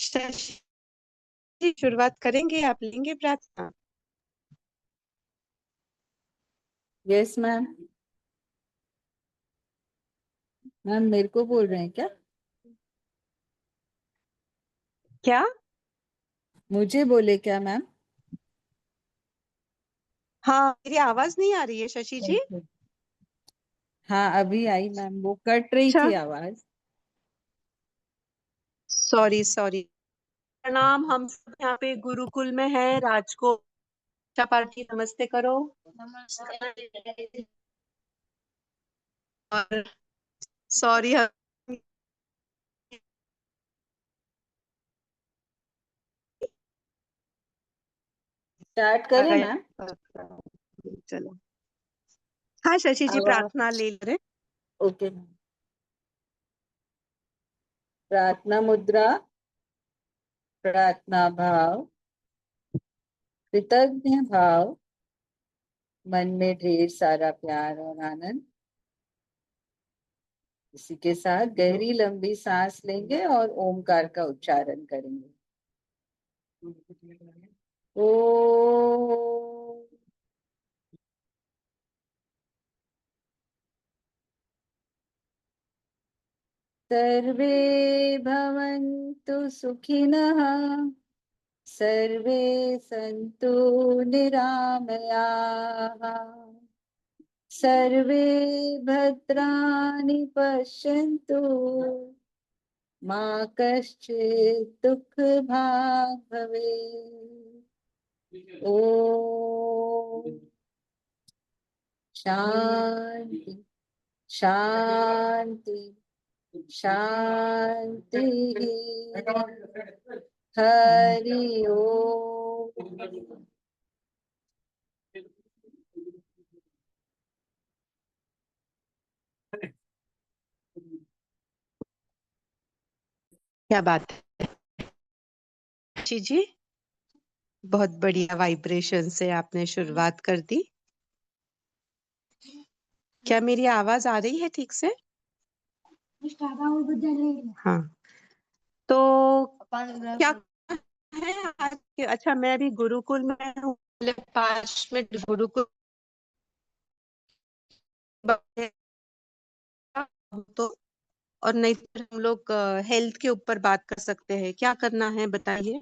शशि जी, शुरुआत करेंगे, आप लेंगे प्रार्थना। Yes ma'am. मैम मेरे को बोल रहे हैं क्या? क्या? मुझे बोले क्या मैम? हाँ, मेरी आवाज नहीं आ रही है शशि जी? हाँ अभी आई मैम, वो कट रही अच्छा, थी आवाज। Sorry sorry. प्रणाम, हम सब यहाँ पे गुरुकुल में है राजको। अच्छा पार्टी, नमस्ते करो। नमस्ते। और सॉरी, हम स्टार्ट आ करें गए। मैम? चलो, हाँ शशि जी, अब प्रार्थना ले रहे। Okay ma'am. प्रार्थना मुद्रा। प्रार्थना भाव। कृतज्ञ भाव। मन में ढेर सारा प्यार और आनंद। इसी के साथ गहरी लंबी सांस लेंगे और ओमकार का उच्चारण करेंगे। ओ। सर्वे भवन्तु सुखिनः। सर्वे सन्तु निरामयाः। सर्वे भद्राणि पश्यन्तु। मा कश्चित् दुःखभाग् भवेत्। ॐ शान्ति शान्ति शान्तिः। हरि ओम। क्या बात है शशि जी, बहुत बढ़िया वाइब्रेशन से आपने शुरुआत कर दी। क्या मेरी आवाज आ रही है ठीक से? हाँ, तो क्या है आज अच्छा, मैं अभी गुरुकुल में हूँ, 5 मिनट गुरुकुल तो, और नहीं तो हम लोग हेल्थ के ऊपर बात कर सकते हैं। क्या करना है बताइए।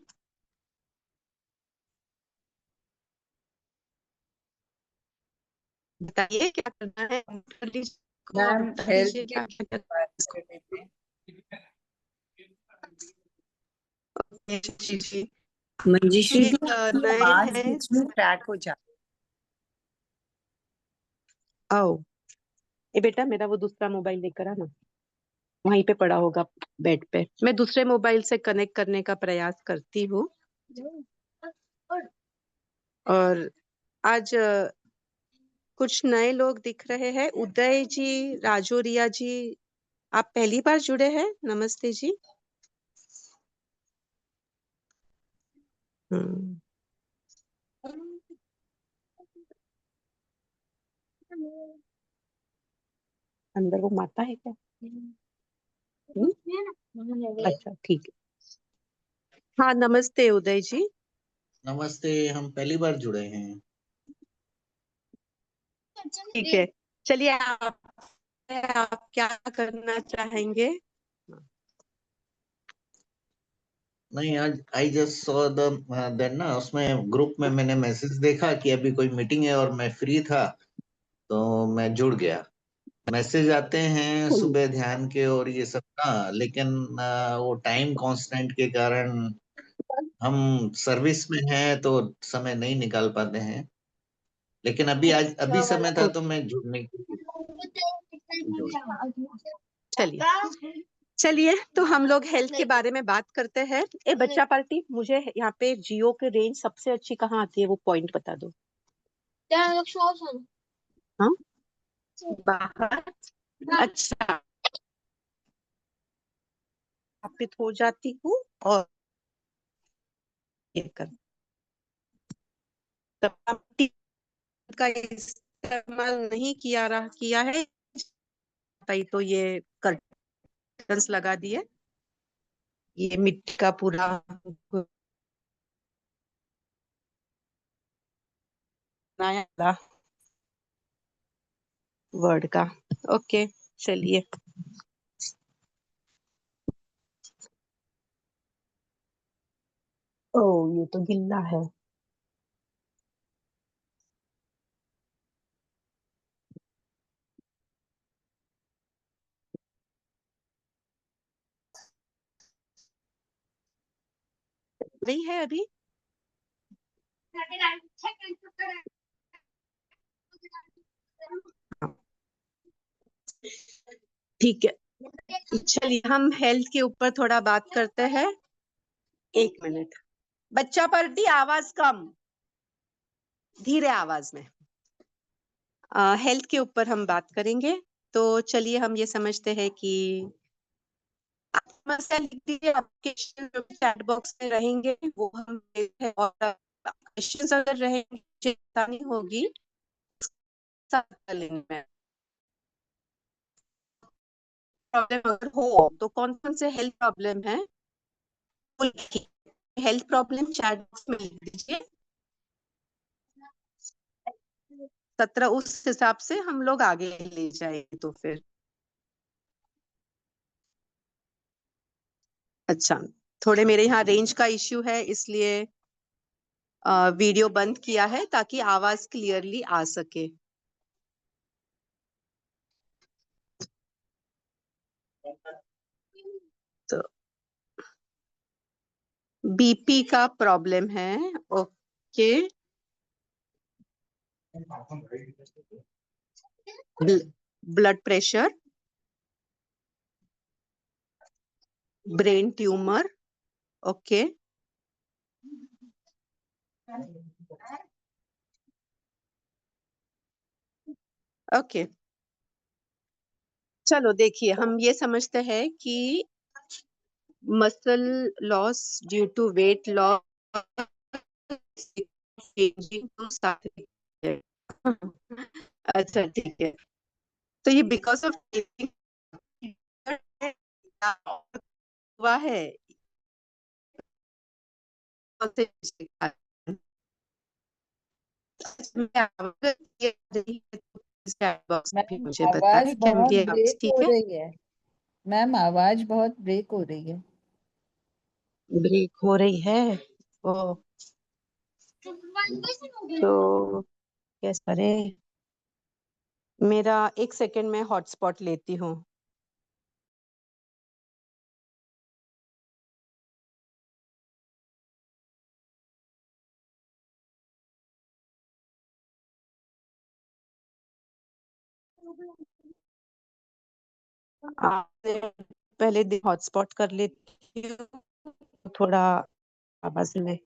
बताइए क्या करना है, कर लीजिए को, आप मैम बता हेल्थ दीजिए के क्या क्या बात कर रहे थे। जी जी। मंजीश्री ये जी, आपकी नए आवाज हैं। बीच में क्रैक हो जाती आओ, ये बेटा मेरा वो दूसरा मोबाइल लेकर आना, वहीं पे पड़ा होगा बेड पे। मैं दूसरे मोबाइल से कनेक्ट करने का प्रयास करती हूँ। और आज कुछ नए लोग दिख रहे हैं। उदय जी, राजू, रिया जी, आप पहली बार जुड़े हैं, नमस्ते जी। हम्म, अंदर वो माता है क्या? अच्छा ठीक है। हाँ नमस्ते उदय जी। नमस्ते, हम पहली बार जुड़े हैं। ठीक है, चलिए आप क्या करना चाहेंगे? नहीं, आज I just saw the then ना, उसमें ग्रुप में मैंने मैसेज देखा कि अभी कोई मीटिंग है और मैं फ्री था, तो मैं जुड़ गया। मैसेज आते हैं सुबह ध्यान के और ये सब ना, लेकिन वो टाइम कांस्टेंट के कारण हम सर्विस में हैं तो समय नहीं निकाल पाते हैं। लेकिन अभी समय था तो मैं जुड़ने के लिए जुड़। चलिए चलिए, तो हम लोग हेल्थ के बारे में बात करते हैं। ए बच्चा पार्टी, मुझे यहाँ पे जियो के रेंज सबसे अच्छी कहाँ आती है, वो पॉइंट बता दो। हाँ, बाहर। अच्छा, स्थापित हो जाती हूँ और ये कर तब का इस्तेमाल नहीं किया है, तो ये कर्टन्स लगा दिए। ये मिट्टी का पूरा बनाया वर्ड का। ओके चलिए। ओ ये तो गिल्ला है। रही है अभी। ठीक है चलिए हम हेल्थ के ऊपर थोड़ा बात करते हैं। 1 मिनट। बच्चा पलटी आवाज कम, धीरे आवाज में। हेल्थ के ऊपर हम बात करेंगे। तो चलिए हम ये समझते हैं कि आप समस्या लिख दीजिए, आपके क्वेश्चन जो चैट बॉक्स में रहेंगे वो हम देखते हैं, और क्वेश्चंस अगर रहेंगे चिंता नहीं होगी, सब कर लेंगे। प्रॉब्लम अगर हो तो कौन कौन से हेल्थ प्रॉब्लम है वो लिखिए। हेल्थ प्रॉब्लम चैट बॉक्स में लिख दीजिए। 17 उस हिसाब से हम लोग आगे ले जाएंगे। तो फिर अच्छा, थोड़े मेरे यहाँ रेंज का इश्यू है इसलिए वीडियो बंद किया है ताकि आवाज क्लियरली आ सके। तो बीपी का प्रॉब्लम है। Okay. Blood pressure, brain tumour. Okay. Okay चलो देखिए हम ये समझते हैं कि muscle loss due to weight loss changing to अच्छा ठीक है। तो ये बिकॉज ऑफ हुआ है। मैम मुझे आवाज बताए क्या बहुत मेरी आवाज ब्रेक हो ठीक है। रही है। मैम आवाज बहुत ब्रेक हो रही है। ब्रेक हो रही है। ओ तो कैसे करें। मेरा 1 सेकंड में हॉटस्पॉट लेती हूँ। पहले दिन हॉटस्पॉट कर लेती हूँ थोड़ा आवाज में।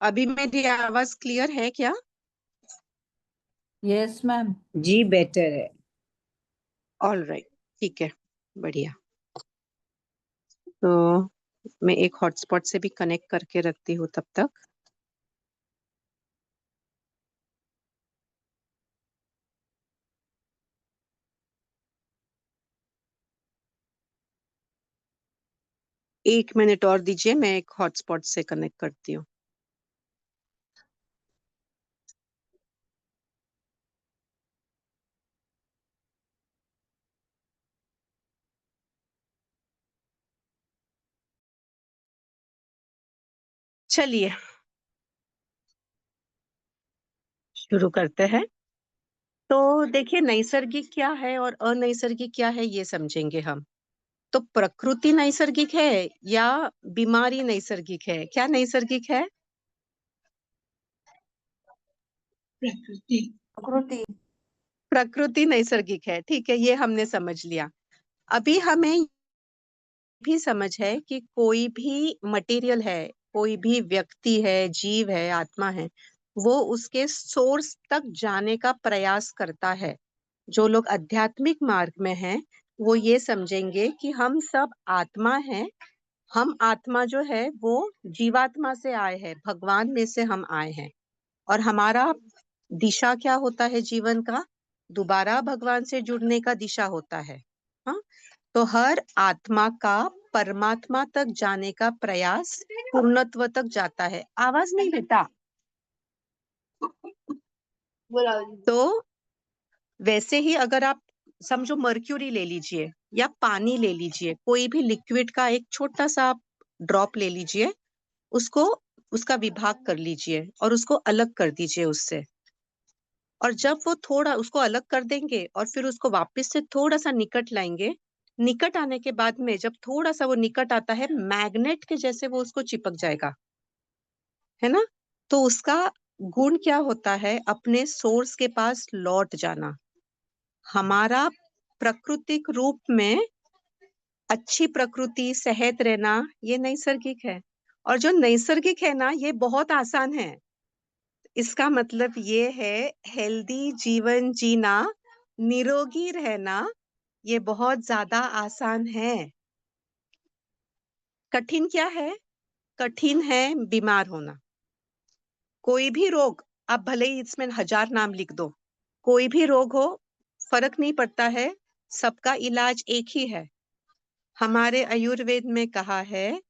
अभी मेरी आवाज क्लियर है क्या। Yes ma'am. जी बेटर है। ऑल राइट ठीक है बढ़िया। तो मैं एक हॉटस्पॉट से भी कनेक्ट करके रखती हूँ तब तक। एक मिनट और दीजिए, मैं एक हॉटस्पॉट से कनेक्ट करती हूँ। चलिए शुरू करते हैं। तो देखिए, नैसर्गिक क्या है और अनैसर्गिक क्या है ये समझेंगे हम। तो प्रकृति नैसर्गिक है या बीमारी नैसर्गिक है? क्या नैसर्गिक है? प्रकृति। प्रकृति नैसर्गिक है, ठीक है, ये हमने समझ लिया। अभी हमें भी समझ है कि कोई भी मटेरियल है, कोई भी व्यक्ति है, जीव है, आत्मा है, वो उसके सोर्स तक जाने का प्रयास करता है। जो लोग आध्यात्मिक मार्ग में हैं, वो ये समझेंगे कि हम सब आत्मा हैं। हम आत्मा जो है वो जीवात्मा से आए हैं, भगवान में से हम आए हैं। और हमारा दिशा क्या होता है जीवन का? दोबारा भगवान से जुड़ने का दिशा होता है। हाँ, तो हर आत्मा का परमात्मा तक जाने का प्रयास पूर्णत्व तक जाता है। आवाज नहीं बेटा। तो वैसे ही अगर आप समझो, मर्क्यूरी ले लीजिए या पानी ले लीजिए, कोई भी लिक्विड का एक छोटा सा ड्रॉप ले लीजिए, उसको उसका विभाग कर लीजिए और उसको अलग कर दीजिए उससे। और जब वो थोड़ा उसको अलग कर देंगे और फिर उसको वापस से थोड़ा सा निकट लाएंगे, निकट आने के बाद में जब थोड़ा सा वो निकट आता है, मैग्नेट के जैसे वो उसको चिपक जाएगा, है ना? तो उसका गुण क्या होता है? अपने सोर्स के पास लौट जाना। हमारा प्राकृतिक रूप में अच्छी प्रकृति, सेहत रहना, ये नैसर्गिक है। और जो नैसर्गिक है ना, ये बहुत आसान है। इसका मतलब ये है, हेल्दी जीवन जीना, निरोगी रहना, ये बहुत ज्यादा आसान है। कठिन क्या है? कठिन है बीमार होना। कोई भी रोग, आप भले ही इसमें 1000 नाम लिख दो, कोई भी रोग हो, फर्क नहीं पड़ता है, सबका इलाज एक ही है। हमारे आयुर्वेद में कहा है,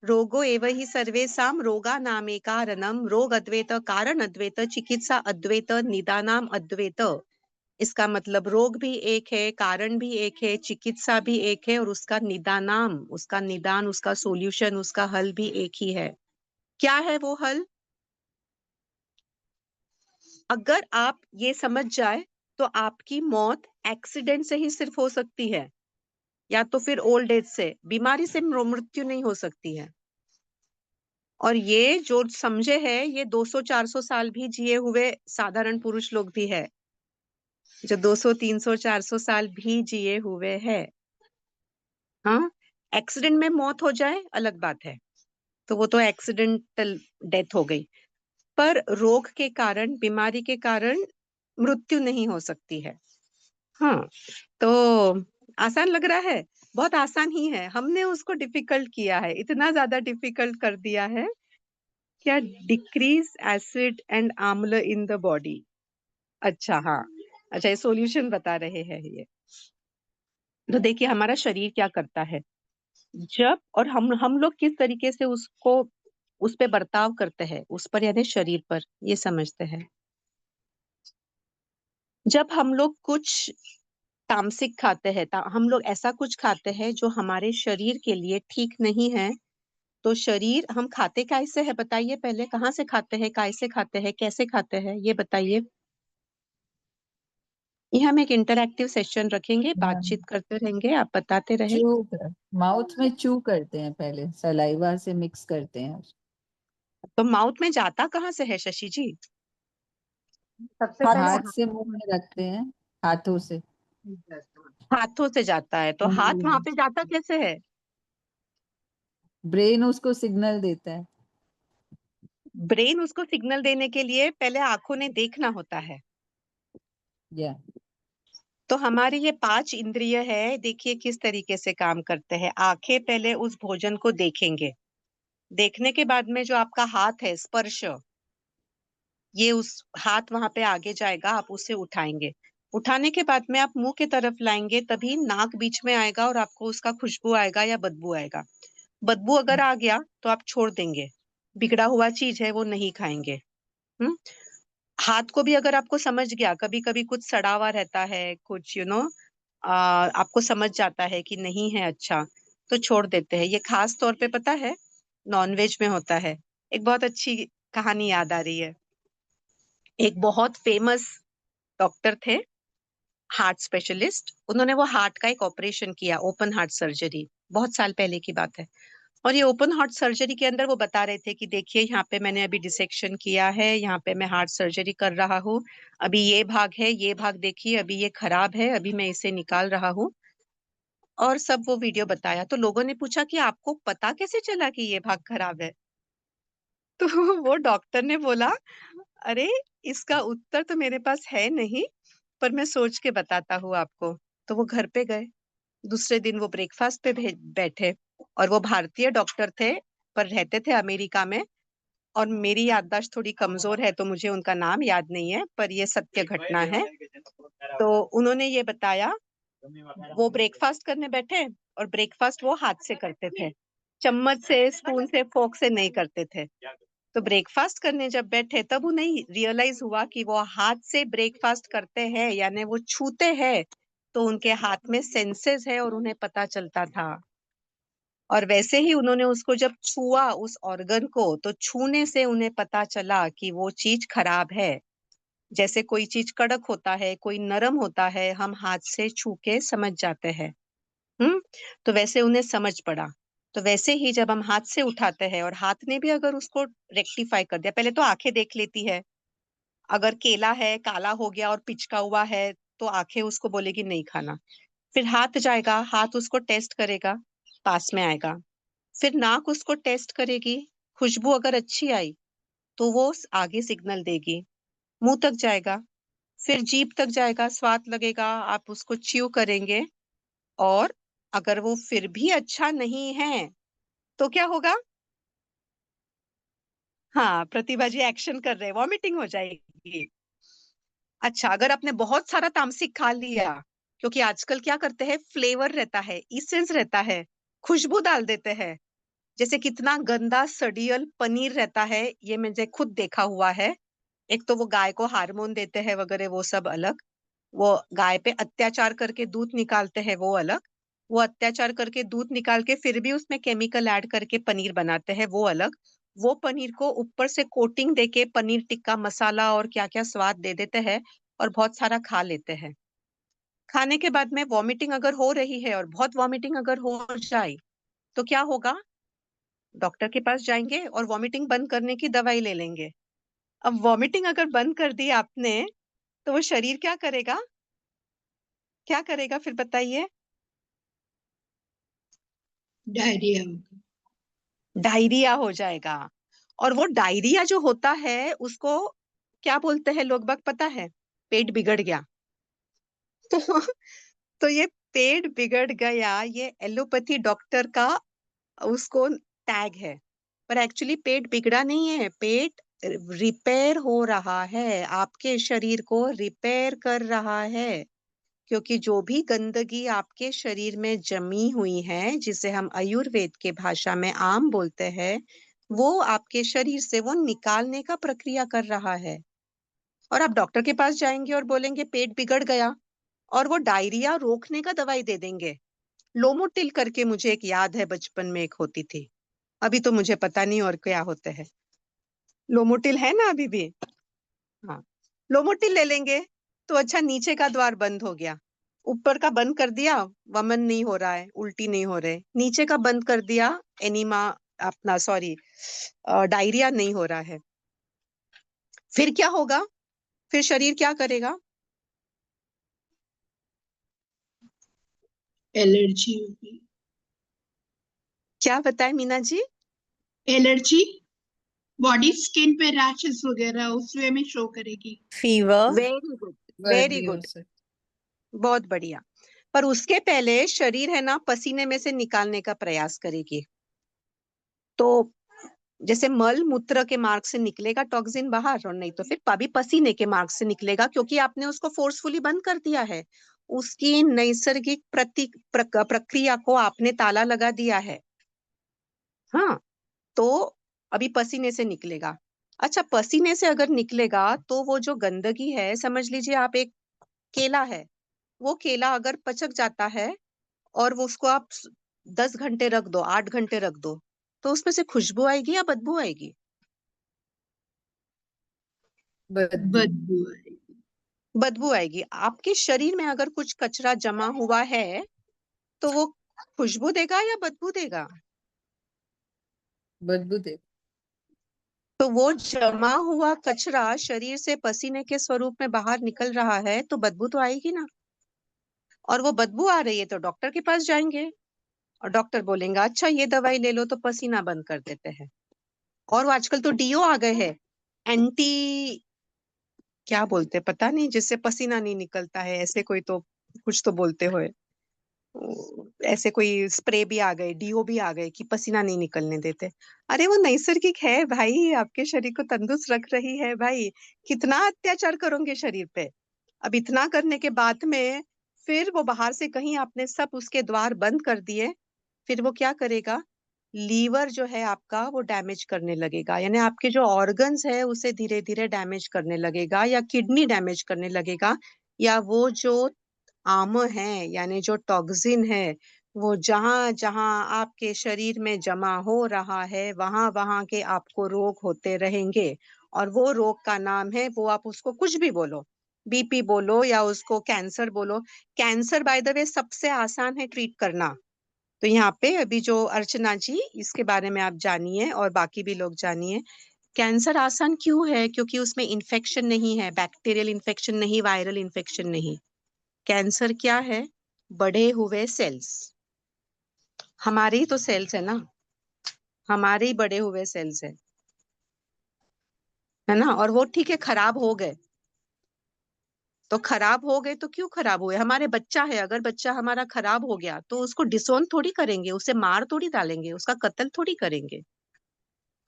रोगो एव ही सर्वेषां रोगा नामे कारणम, रोग अद्वैत कारण अद्वैत चिकित्सा अद्वैत निदानाम अद्वैत। इसका मतलब रोग भी एक है, कारण भी एक है, चिकित्सा भी एक है, और उसका निदानाम, उसका निदान, उसका सॉल्यूशन, उसका हल भी एक ही है। क्या है वो हल? अगर आप ये समझ जाए तो आपकी मौत एक्सीडेंट से ही सिर्फ हो सकती है, या तो फिर ओल्ड एज से, बीमारी से मृत्यु नहीं हो सकती है। और ये जो समझे है, ये 200-400 साल भी जिए हुए साधारण पुरुष लोग भी है, जो 200-300-400 साल भी जिए हुए हैं। हाँ, एक्सीडेंट में मौत हो जाए अलग बात है, तो वो तो एक्सीडेंटल डेथ हो गई। पर रोग के कारण, बीमारी के कारण मृत्यु नहीं हो सकती है। हाँ, तो आसान लग रहा है, बहुत आसान ही है। हमने उसको डिफिकल्ट किया है, इतना ज्यादा डिफिकल्ट कर दिया है। क्या? डिक्रीज एसिड एंड आम्ल इन द बॉडी। अच्छा, हाँ, अच्छा, ये सॉल्यूशन बता रहे हैं ये। तो देखिए हमारा शरीर क्या करता है, जब, और हम लोग किस तरीके से उसको, उस पे बर्ताव करते हैं, उस पर यानी शरीर पर, ये समझते हैं। जब हम लोग कुछ तामसिक खाते हैं, हम लोग ऐसा कुछ खाते हैं जो हमारे शरीर के लिए ठीक नहीं है, तो शरीर, हम खाते कैसे है बताइए? पहले कहाँ से खाते हैं, कैसे खाते हैं, कैसे खाते हैं, ये बताइए। ये हम एक इंटरैक्टिव सेशन रखेंगे, बातचीत करते रहेंगे, आप बताते रहे। माउथ में चू करते हैं, पहले सलाइवा से मिक्स करते हैं। तो माउथ में जाता कहाँ से है शशि जी? सबसे हाथ पहले हाथ से मुंह में रखते हैं, हाथों से। हाथों से जाता है, तो हाथ वहां पे जाता कैसे है? ब्रेन उसको सिग्नल देता है। ब्रेन उसको सिग्नल देने के लिए पहले आंखों ने देखना होता है। या तो हमारी ये 5 इंद्रिय है, देखिए किस तरीके से काम करते हैं। आंखें पहले उस भोजन को देखेंगे, देखने के बाद में जो आपका हाथ है, स्पर्श, ये उस हाथ वहां पे आगे जाएगा, आप उसे उठाएंगे। उठाने के बाद में आप मुंह की तरफ लाएंगे, तभी नाक बीच में आएगा और आपको उसका खुशबू आएगा या बदबू आएगा। बदबू अगर आ गया तो आप छोड़ देंगे, बिगड़ा हुआ चीज है वो नहीं खाएंगे। हम्म। हाथ को भी अगर आपको समझ गया, कभी कभी कुछ सड़ा हुआ रहता है, कुछ आपको समझ जाता है कि नहीं है अच्छा, तो छोड़ देते हैं। ये खास तौर पे पता है नॉनवेज में होता है। एक बहुत अच्छी कहानी याद आ रही है। एक बहुत फेमस डॉक्टर थे, हार्ट स्पेशलिस्ट। उन्होंने वो हार्ट का एक ऑपरेशन किया, ओपन हार्ट सर्जरी, बहुत साल पहले की बात है। और ये ओपन हार्ट सर्जरी के अंदर वो बता रहे थे कि देखिए यहाँ पे मैंने अभी डिसेक्शन किया है, यहाँ पे मैं हार्ट सर्जरी कर रहा हूँ, अभी ये भाग है, ये भाग देखिए अभी ये खराब है, अभी मैं इसे निकाल रहा हूँ। और सब वो वीडियो बताया। तो लोगों ने पूछा कि आपको पता कैसे चला कि ये भाग खराब है? तो वो डॉक्टर ने बोला, अरे इसका उत्तर तो मेरे पास है नहीं, पर मैं सोच के बताता हूँ आपको। तो वो घर पे गए, दूसरे दिन वो ब्रेकफास्ट पे बैठे, और वो भारतीय डॉक्टर थे पर रहते थे अमेरिका में। और मेरी याददाश्त थोड़ी कमजोर है तो मुझे उनका नाम याद नहीं है, पर ये सत्य घटना है। तो उन्होंने ये बताया, वो ब्रेकफास्ट करने बैठे और ब्रेकफास्ट वो हाथ से करते थे, चम्मच से, स्पून से, फोक से नहीं करते थे। तो ब्रेकफास्ट करने जब बैठे तब उन्हें रियलाइज हुआ कि वो हाथ से ब्रेकफास्ट करते हैं, यानी वो छूते हैं, तो उनके हाथ में सेंसेस है और उन्हें पता चलता था। और वैसे ही उन्होंने उसको जब छुआ उस ऑर्गन को, तो छूने से उन्हें पता चला कि वो चीज खराब है। जैसे कोई चीज कड़क होता है, कोई नरम होता है, हम हाथ से छू के समझ जाते हैं। तो वैसे उन्हें समझ पड़ा। तो वैसे ही जब हम हाथ से उठाते हैं और हाथ ने भी अगर उसको रेक्टिफाई कर दिया, पहले तो आंखें देख लेती है, अगर केला है काला हो गया और पिचका हुआ है तो आंखें उसको बोलेगी नहीं खाना। फिर हाथ जाएगा, हाथ उसको टेस्ट करेगा, पास में आएगा। फिर नाक उसको टेस्ट करेगी, खुशबू अगर अच्छी आई तो वो आगे सिग्नल देगी। मुंह तक जाएगा, फिर जीभ तक जाएगा, स्वाद लगेगा, आप उसको च्यू करेंगे। और अगर वो फिर भी अच्छा नहीं है तो क्या होगा? हाँ, प्रतिभा जी एक्शन कर रहे हैं, वॉमिटिंग हो जाएगी। अच्छा, अगर आपने बहुत सारा तामसिक खा लिया, क्योंकि आजकल क्या करते हैं, फ्लेवर रहता है, इसेंस रहता है, खुशबू डाल देते हैं। जैसे कितना गंदा सड़ियल पनीर रहता है, ये मैंने खुद देखा हुआ है। एक तो वो गाय को हार्मोन देते हैं वगैरह, वो सब अलग। वो गाय पे अत्याचार करके दूध निकालते हैं, वो अलग। वो अत्याचार करके दूध निकाल के फिर भी उसमें केमिकल ऐड करके पनीर बनाते हैं, वो अलग। वो पनीर को ऊपर से कोटिंग देके पनीर टिक्का मसाला और क्या क्या स्वाद दे देते हैं, और बहुत सारा खा लेते हैं। खाने के बाद में वॉमिटिंग अगर हो रही है और बहुत वॉमिटिंग अगर हो जाए तो क्या होगा? डॉक्टर के पास जाएंगे और वॉमिटिंग बंद करने की दवाई ले लेंगे। अब वॉमिटिंग अगर बंद कर दी आपने तो वो शरीर क्या करेगा? क्या करेगा फिर बताइए? डायरिया। डायरिया हो जाएगा। और वो डायरिया जो होता है उसको क्या बोलते हैं लोग बाग पता है? पेट बिगड़ गया। तो तो ये पेट बिगड़ गया, ये एलोपैथी डॉक्टर का उसको टैग है। पर एक्चुअली पेट बिगड़ा नहीं है, पेट रिपेयर हो रहा है, आपके शरीर को रिपेयर कर रहा है। क्योंकि जो भी गंदगी आपके शरीर में जमी हुई है, जिसे हम आयुर्वेद के भाषा में आम बोलते हैं, वो आपके शरीर से वो निकालने का प्रक्रिया कर रहा है। और आप डॉक्टर के पास जाएंगे और बोलेंगे पेट बिगड़ गया, और वो डायरिया रोकने का दवाई दे देंगे। लोमोटिल करके मुझे एक याद है, बचपन में एक होती थी, अभी तो मुझे पता नहीं और क्या होते हैं। लोमोटिल है ना अभी भी? हाँ, लोमोटिल ले लेंगे तो अच्छा, नीचे का द्वार बंद हो गया, ऊपर का बंद कर दिया, वमन नहीं हो रहा है, उल्टी नहीं हो रहे, नीचे का बंद कर दिया, एनीमा, अपना सॉरी, डायरिया नहीं हो रहा है। फिर क्या होगा? फिर शरीर क्या करेगा? एलर्जी होगी। क्या बताए Meena ji? Allergy, body skin पे रैशेस वगैरह उस वे में शो करेगी। फीवर। वेरी गुड, वेरी भी हो गुड, सकता। बहुत बढ़िया। पर उसके पहले शरीर है ना, पसीने में से निकालने का प्रयास करेगी। तो जैसे मल मूत्र के मार्ग से निकलेगा टॉक्सिन बाहर, और नहीं तो फिर अभी पसीने के मार्ग से निकलेगा, क्योंकि आपने उसको फोर्सफुली बंद कर दिया है। उसकी नैसर्गिक प्रक्रिया को आपने ताला लगा दिया है। हाँ, तो अभी पसीने से निकलेगा। अच्छा, पसीने से अगर निकलेगा तो वो जो गंदगी है, समझ लीजिए आप एक केला है, वो केला अगर पचक जाता है और वो उसको आप 10 घंटे रख दो, 8 घंटे रख दो, तो उसमें से खुशबू आएगी या बदबू आएगी? बदबू। बदबू आएगी। बदबू आएगी। आपके शरीर में अगर कुछ कचरा जमा हुआ है तो वो खुशबू देगा या बदबू देगा? बदबू दे। तो वो जमा हुआ कचरा शरीर से पसीने के स्वरूप में बाहर निकल रहा है तो बदबू तो आएगी ना। और वो बदबू आ रही है तो डॉक्टर के पास जाएंगे और डॉक्टर बोलेंगे अच्छा ये दवाई ले लो, तो पसीना बंद कर देते हैं। और वो आजकल तो डीओ आ गए हैं, एंटी क्या बोलते हैं पता नहीं, जिससे पसीना नहीं निकलता है, ऐसे कोई तो कुछ तो बोलते हुए, ऐसे कोई स्प्रे भी आ गए, डीओ भी आ गए कि पसीना नहीं निकलने देते। अरे वो नैसर्गिक है भाई, आपके शरीर को तंदुरुस्त रख रही है भाई। कितना अत्याचार करोगे शरीर पे? अब इतना करने के बाद में फिर वो बाहर से कहीं आपने सब उसके द्वार बंद कर दिए, फिर वो क्या करेगा? लीवर जो है आपका वो डैमेज करने लगेगा, यानी आपके जो ऑर्गन्स है उसे धीरे धीरे डैमेज करने लगेगा, या किडनी डैमेज करने लगेगा, या वो जो आम है यानी जो टॉक्सिन है वो जहां जहां आपके शरीर में जमा हो रहा है वहां वहां के आपको रोग होते रहेंगे। और वो रोग का नाम है, वो आप उसको कुछ भी बोलो, बीपी बोलो या उसको कैंसर बोलो। कैंसर बाय द वे सबसे आसान है ट्रीट करना। तो यहाँ पे अभी जो अर्चना जी, इसके बारे में आप जानिए और बाकी भी लोग जानिए। कैंसर आसान क्यों है? क्योंकि उसमें इन्फेक्शन नहीं है, बैक्टीरियल इन्फेक्शन नहीं, वायरल इन्फेक्शन नहीं। कैंसर क्या है? बढ़े हुए सेल्स। हमारे ही तो सेल्स है ना, हमारे ही बढ़े हुए सेल्स है ना। और वो ठीक है खराब हो गए, तो खराब हो गए तो क्यों खराब हुए? हमारे बच्चा है, अगर बच्चा हमारा खराब हो गया तो उसको डिसोन थोड़ी करेंगे, उसे मार थोड़ी डालेंगे, उसका कत्ल थोड़ी करेंगे।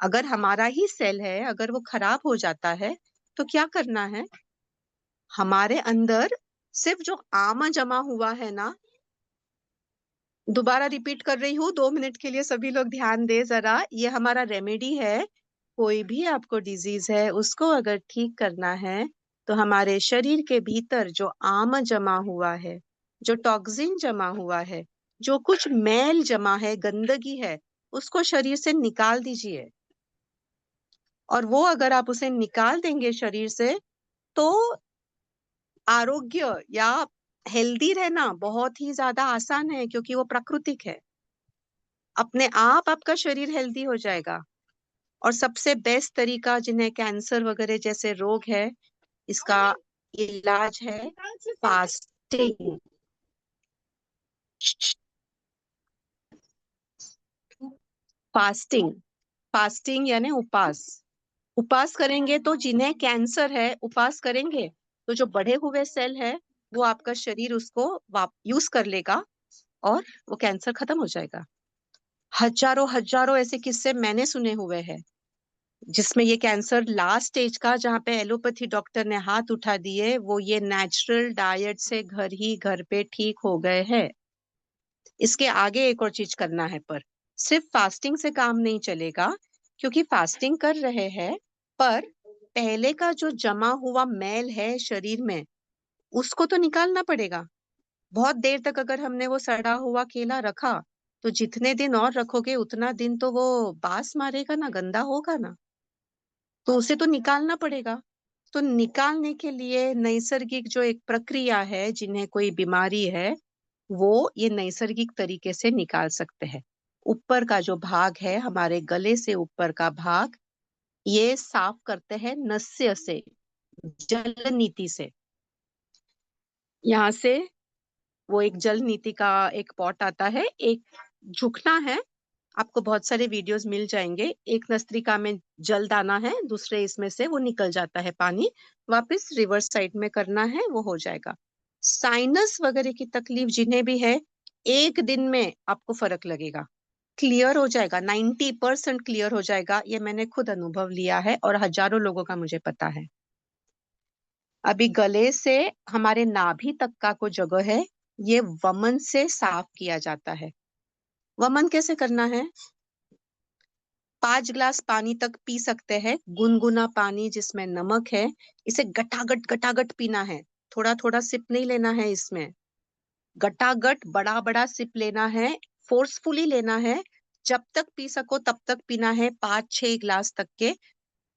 अगर हमारा ही सेल है, अगर वो खराब हो जाता है तो क्या करना है? हमारे अंदर सिर्फ जो आमा जमा हुआ है ना, दोबारा रिपीट कर रही हूँ 2 मिनट के लिए, सभी लोग ध्यान दे जरा, ये हमारा रेमेडी है। कोई भी आपको डिजीज है उसको अगर ठीक करना है तो हमारे शरीर के भीतर जो आम जमा हुआ है, जो टॉक्सिन जमा हुआ है, जो कुछ मैल जमा है, गंदगी है, उसको शरीर से निकाल दीजिए। और वो अगर आप उसे निकाल देंगे शरीर से तो आरोग्य या हेल्दी रहना बहुत ही ज्यादा आसान है, क्योंकि वो प्राकृतिक है। अपने आप आपका शरीर हेल्दी हो जाएगा। और सबसे बेस्ट तरीका, जिन्हें कैंसर वगैरह जैसे रोग है, इसका इलाज है फास्टिंग। फास्टिंग, फास्टिंग यानी उपवास। उपवास करेंगे तो जिन्हें कैंसर है, उपवास करेंगे तो जो बढ़े हुए सेल है वो आपका शरीर उसको यूज कर लेगा और वो कैंसर खत्म हो जाएगा। हजारों हजारों ऐसे किस्से मैंने सुने हुए हैं जिसमें ये कैंसर लास्ट स्टेज का, जहाँ पे एलोपैथी डॉक्टर ने हाथ उठा दिए, वो ये नेचुरल डाइट से घर पे ठीक हो गए हैं। इसके आगे एक और चीज करना है, पर सिर्फ फास्टिंग से काम नहीं चलेगा, क्योंकि फास्टिंग कर रहे हैं पर पहले का जो जमा हुआ मैल है शरीर में उसको तो निकालना पड़ेगा। बहुत देर तक अगर हमने वो सड़ा हुआ केला रखा तो जितने दिन और रखोगे उतना दिन तो वो बास मारेगा ना, गंदा होगा ना, तो उसे तो निकालना पड़ेगा। तो निकालने के लिए नैसर्गिक जो एक प्रक्रिया है, जिन्हें कोई बीमारी है वो ये नैसर्गिक तरीके से निकाल सकते हैं। ऊपर का जो भाग है, हमारे गले से ऊपर का भाग, ये साफ करते हैं नस्य से, जल नीति से। यहाँ से वो एक जल नीति का एक पॉट आता है, एक झुकना है, आपको बहुत सारे वीडियोस मिल जाएंगे। एक नस्त्रिका में जल दाना है, दूसरे इसमें से वो निकल जाता है पानी, वापस रिवर्स साइड में करना है, वो हो जाएगा। साइनस वगैरह की तकलीफ जिन्हें भी है, एक दिन में आपको फर्क लगेगा, क्लियर हो जाएगा, 90% क्लियर हो जाएगा। ये मैंने खुद अनुभव लिया है और हजारों लोगों का मुझे पता है। अभी गले से हमारे नाभि तक का को जगह है, ये वमन से साफ किया जाता है। वमन कैसे करना है? 5 ग्लास पानी तक पी सकते हैं, गुनगुना पानी जिसमें नमक है। इसे गटागट गटागट पीना है, थोड़ा थोड़ा सिप नहीं लेना है इसमें, गटागट बड़ा बड़ा सिप लेना है, फोर्सफुली लेना है। जब तक पी सको तब तक पीना है, 5-6 ग्लास तक के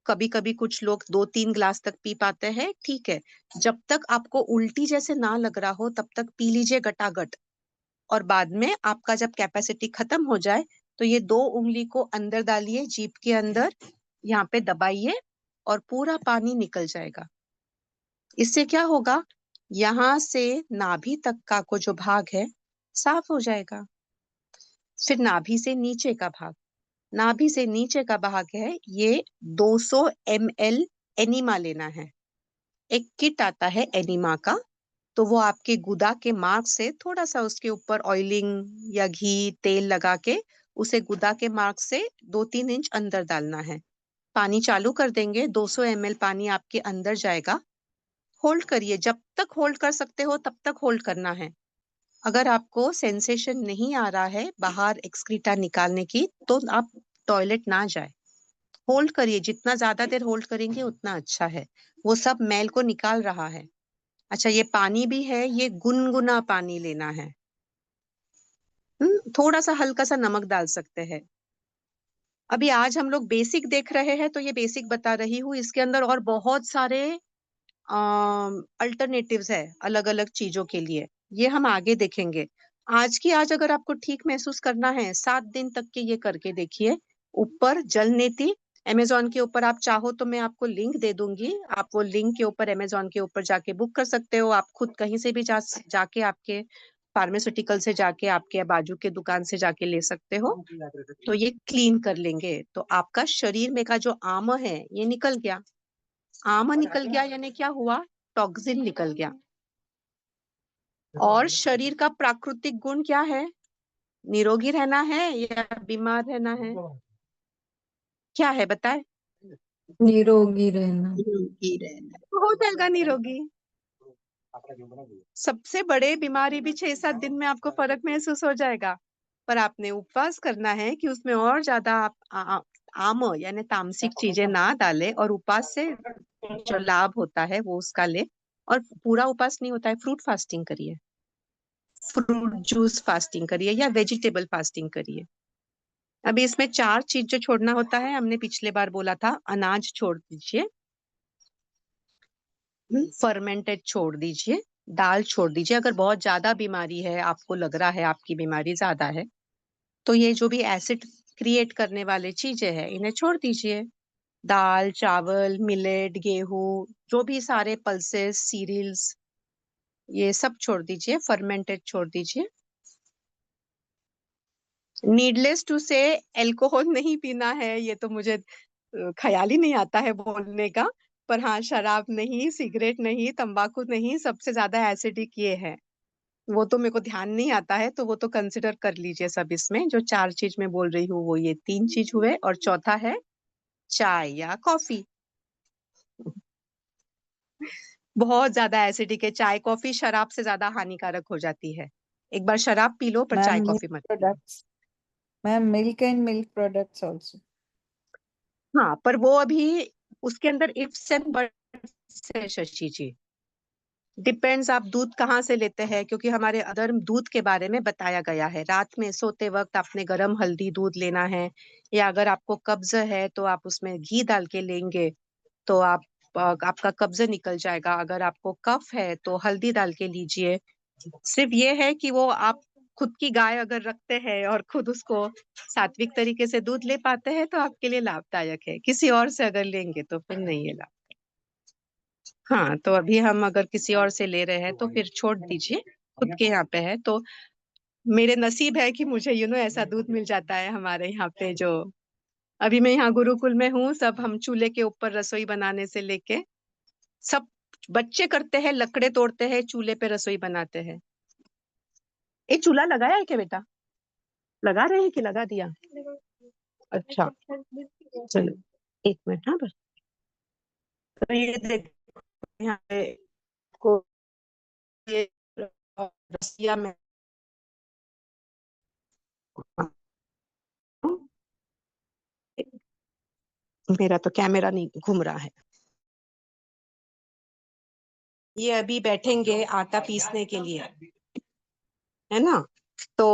कभी कभी कुछ लोग 2-3 ग्लास तक पी पाते हैं, ठीक है। जब तक आपको उल्टी जैसे ना लग रहा हो तब तक पी लीजिए गटागट। और बाद में आपका जब कैपेसिटी खत्म हो जाए तो ये 2 उंगली को अंदर डालिए, जीभ के अंदर, यहाँ पे दबाइए और पूरा पानी निकल जाएगा। इससे क्या होगा, यहाँ से नाभि तक का को जो भाग है साफ हो जाएगा। फिर नाभि से नीचे का भाग, नाभि से नीचे का भाग है ये 200 ml एनिमा लेना है। एक किट आता है एनिमा का, तो वो आपके गुदा के मार्ग से थोड़ा सा उसके ऊपर ऑयलिंग या घी तेल लगा के उसे गुदा के मार्ग से 2-3 इंच अंदर डालना है। पानी चालू कर देंगे, 200 ml पानी आपके अंदर जाएगा। होल्ड करिए, जब तक होल्ड कर सकते हो तब तक होल्ड करना है। अगर आपको सेंसेशन नहीं आ रहा है बाहर एक्सक्रीटा निकालने की तो आप टॉयलेट ना जाए। होल्ड करिए, जितना ज्यादा देर होल्ड करेंगे उतना अच्छा है, वो सब मैल को निकाल रहा है। अच्छा, ये पानी भी है, ये गुनगुना पानी लेना है। थोड़ा सा हल्का सा नमक डाल सकते हैं। अभी आज हम लोग बेसिक देख रहे हैं तो ये बेसिक बता रही हूँ, इसके अंदर और बहुत सारे अल्टरनेटिव्स है अलग अलग चीजों के लिए, ये हम आगे देखेंगे। आज की आज अगर आपको ठीक महसूस करना है 7 दिन तक के ये करके देखिए। ऊपर जल नेति अमेजोन के ऊपर आप चाहो तो मैं आपको लिंक दे दूंगी, आप वो लिंक के ऊपर अमेजोन के ऊपर जाके बुक कर सकते हो। आप खुद कहीं से भी जाके आपके फार्मास्यूटिकल से जाके आपके बाजू के दुकान से जाके ले सकते हो। तो ये क्लीन कर लेंगे तो आपका शरीर में का जो आम है ये निकल गया। आम निकल गया यानी क्या हुआ, टॉक्सिन निकल गया। और शरीर का प्राकृतिक गुण क्या है, निरोगी रहना है या बीमार रहना है, क्या है बताए। निरोगी रहना। निरोगी रहना। तो हो जाएगा निरोगी। सबसे बड़े बीमारी भी 6-7 दिन में आपको फर्क महसूस हो जाएगा। पर आपने उपवास करना है कि उसमें और ज्यादा आप आम यानी तामसिक चीजें ना डालें और उपवास से जो लाभ होता है वो उसका ले। और पूरा उपवास नहीं होता है, फ्रूट फास्टिंग करिए, फ्रूट जूस फास्टिंग करिए या वेजिटेबल फास्टिंग करिए। अभी इसमें 4 चीज जो छोड़ना होता है, हमने पिछले बार बोला था, अनाज छोड़ दीजिए, फर्मेंटेड छोड़ दीजिए, दाल छोड़ दीजिए। अगर बहुत ज्यादा बीमारी है, आपको लग रहा है आपकी बीमारी ज्यादा है, तो ये जो भी एसिड क्रिएट करने वाले चीजें हैं इन्हें छोड़ दीजिए। दाल, चावल, मिलेट, गेहूं, जो भी सारे पल्सेस, सीरियल्स, ये सब छोड़ दीजिए, फर्मेंटेड छोड़ दीजिए। नीडलेस टू से अल्कोहल नहीं पीना है, ये तो मुझे ख्याल ही नहीं आता है बोलने का। पर हाँ, शराब नहीं, सिगरेट नहीं, तंबाकू नहीं, सबसे ज्यादा एसिडिक ये है। वो तो मेरे को ध्यान नहीं आता है, तो वो तो कंसिडर कर लीजिए सब। इसमें जो 4 चीज मैं बोल रही हूँ वो ये 3 चीज हुए, और चौथा है चाय या कॉफी। बहुत ज्यादा एसिडिक है चाय कॉफी, शराब से ज्यादा हानिकारक हो जाती है। एक बार शराब पी लो पर मैम चाय मिल्क कॉफी मत पीलो। Products, ma'am milk and milk products also. हाँ, पर वो अभी उसके अंदर इफ्स एंड बट्स है शशि जी। डिपेंड्स आप दूध कहाँ से लेते हैं, क्योंकि हमारे अदर दूध के बारे में बताया गया है। रात में सोते वक्त आपने गर्म हल्दी दूध लेना है, या अगर आपको कब्ज है तो आप उसमें घी डाल के लेंगे तो आपका कब्ज निकल जाएगा। अगर आपको कफ है तो हल्दी डाल के लीजिए। सिर्फ ये है कि वो आप खुद की गाय अगर रखते हैं और खुद उसको सात्विक तरीके से दूध ले पाते हैं तो आपके लिए लाभदायक है। किसी और से अगर लेंगे तो फिर नहीं है लाभ। हाँ, तो अभी हम अगर किसी और से ले रहे हैं तो फिर छोड़ दीजिए, खुद के यहाँ पे है तो। मेरे नसीब है कि मुझे ऐसा दूध मिल जाता है हमारे यहाँ पे। जो अभी मैं यहाँ गुरुकुल में हूँ, सब हम चूल्हे के ऊपर रसोई बनाने से लेके सब बच्चे करते हैं, लकड़े तोड़ते हैं, चूल्हे पे रसोई बनाते हैं। एक चूल्हा लगाया है क्या बेटा, लगा रहे हैं कि लगा दिया? अच्छा, चलो 1 मिनट। हाँ बस, तो ये देखो यहाँ पे को ये रसिया में मेरा तो कैमरा नहीं घूम रहा है। ये अभी बैठेंगे आटा पीसने के लिए, है ना। तो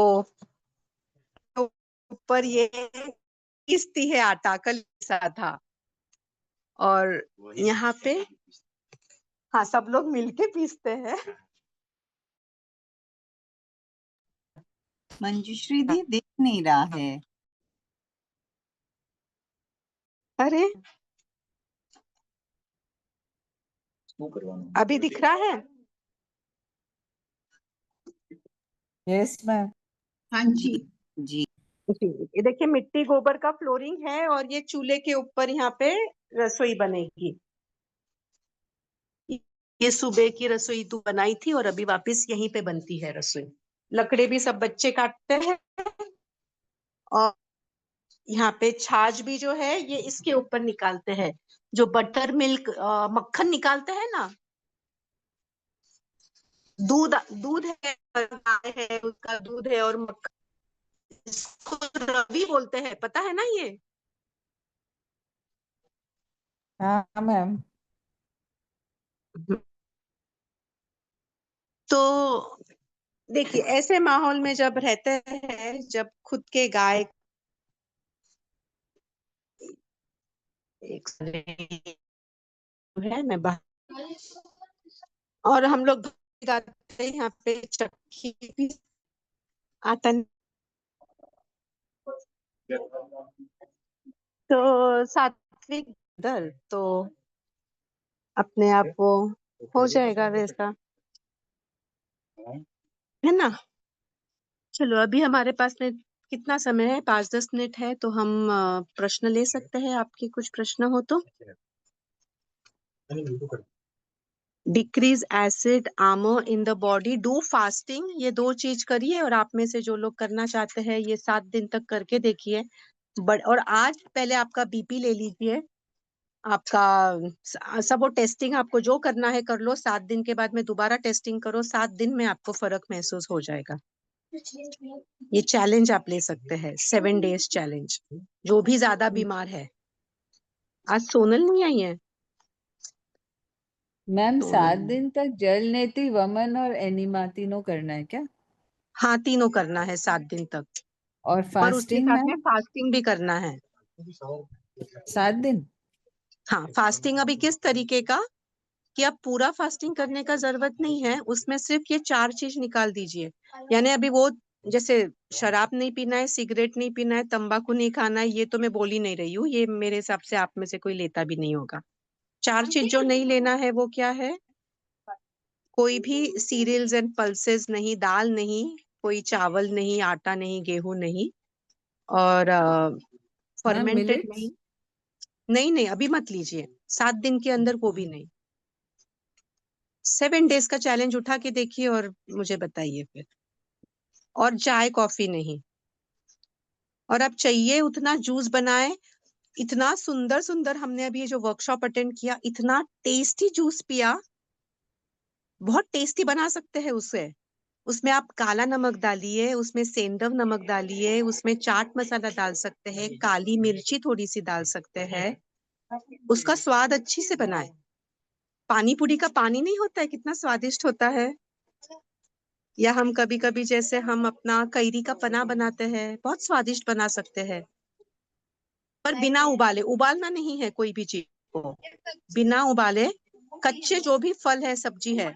ऊपर ये पीसती है आटा, कल पीसा था। और यहाँ पे हाँ सब लोग मिलके पीसते हैं। मंजूश्री दी दिख नहीं रहा है। अरे अभी दिख रहा है? Yes ma'am. हाँ जी। जी ये देखिए मिट्टी गोबर का फ्लोरिंग है और ये चूल्हे के ऊपर यहाँ पे रसोई बनेगी। ये सुबह की रसोई तू बनाई थी और अभी वापस यहीं पे बनती है रसोई। लकड़े भी सब बच्चे काटते हैं और यहाँ पे छाछ भी जो है ये इसके ऊपर निकालते हैं। जो बटर मिल्क मक्खन निकालते हैं ना, दूध दूध है, गाय है उसका दूध है और मक्खन, इसको रवी बोलते हैं, पता है ना ये? हाँ मैम। तो देखिए ऐसे माहौल में जब रहते हैं, जब खुद के गाय एक है मैं बाहर और हम लोग गाते हैं यहाँ पे चक्की भी आता नहीं। तो सात्विक दर तो अपने आप वो हो जाएगा वैसा, है ना? चलो अभी हमारे पास में कितना समय है? 5-10 मिनट है, तो हम प्रश्न ले सकते हैं। आपकी कुछ प्रश्न हो तो। Decrease acid armour in the body, do fasting, ये 2 चीज करिए। और आप में से जो लोग करना चाहते हैं ये 7 दिन तक करके देखिए। बट और आज पहले आपका बीपी ले लीजिए, आपका सब वो टेस्टिंग आपको जो करना है कर लो। 7 दिन के बाद में दोबारा टेस्टिंग करो, 7 दिन में आपको फर्क महसूस हो जाएगा। ये चैलेंज आप ले सकते हैं, 7 डेज चैलेंज। जो भी ज्यादा बीमार है, आज सोनल नहीं आई है? मैम तो 7 दिन तक जल नेति वमन और एनिमा तीनों करना है क्या? हाँ तीनों करना है 7 दिन तक, और पर उसके फास्टिंग साथ में मैम फास्टिंग भी करना है। 7 दिन? हाँ फास्टिंग अभी किस तरीके का कि अब पूरा फास्टिंग करने का जरूरत नहीं है, उसमें सिर्फ ये 4 चीज निकाल दीजिए। यानी अभी वो जैसे शराब नहीं पीना है, सिगरेट नहीं पीना है, तंबाकू नहीं खाना है, ये तो मैं बोल ही नहीं रही हूँ, ये मेरे हिसाब से आप में से कोई लेता भी नहीं होगा। 4 चीज जो नहीं लेना है वो क्या है? कोई भी सीरियल्स एंड पल्सेस नहीं, दाल नहीं, कोई चावल नहीं, आटा नहीं, गेहूं नहीं, और मैम फर्मेंटेड मिलेट्स? नहीं। नहीं नहीं अभी मत लीजिए, 7 दिन के अंदर वो भी नहीं। 7 डेज का चैलेंज उठा के देखिए और मुझे बताइए फिर। और चाय कॉफी नहीं। और अब चाहिए उतना जूस बनाए। इतना सुंदर सुंदर हमने अभी ये जो वर्कशॉप अटेंड किया, इतना टेस्टी जूस पिया। बहुत टेस्टी बना सकते हैं उसे। उसमें आप काला नमक डालिए, उसमें सेंधव नमक डालिए, उसमें चाट मसाला डाल सकते हैं, काली मिर्ची थोड़ी सी डाल सकते हैं, उसका स्वाद अच्छी से बनाए। पानी पूरी का पानी नहीं होता है, कितना स्वादिष्ट होता है। या हम कभी कभी जैसे हम अपना कैरी का पना बनाते हैं, बहुत स्वादिष्ट बना सकते हैं, पर बिना उबाले। उबालना नहीं है कोई भी चीज को, बिना उबाले कच्चे जो भी फल है, सब्जी है,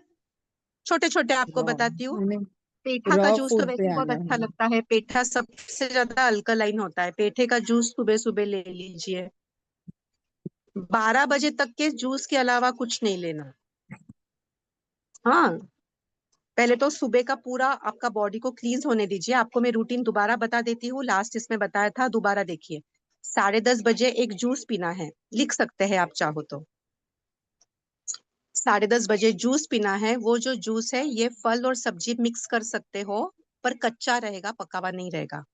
छोटे छोटे आपको बताती हूँ। पेठा का रॉ जूस तो फूड वैसे पे ही बहुत आना अच्छा है। लगता है। पेठा सबसे ज्यादा अल्कलाइन होता है। पेठे का जूस सुबह सुबह ले लीजिए। 12 बजे तक के जूस के अलावा कुछ नहीं लेना। हाँ पहले तो सुबह का पूरा आपका बॉडी को क्लींस होने दीजिए। आपको मैं रूटीन दोबारा बता देती हूँ, लास्ट इसमें बताया था, दोबारा देखिए। 10:30 बजे एक जूस पीना है, लिख सकते हैं आप चाहो तो। 10:30 बजे जूस पीना है। वो जो जूस है ये फल और सब्जी मिक्स कर सकते हो, पर कच्चा रहेगा, पका हुआ नहीं रहेगा।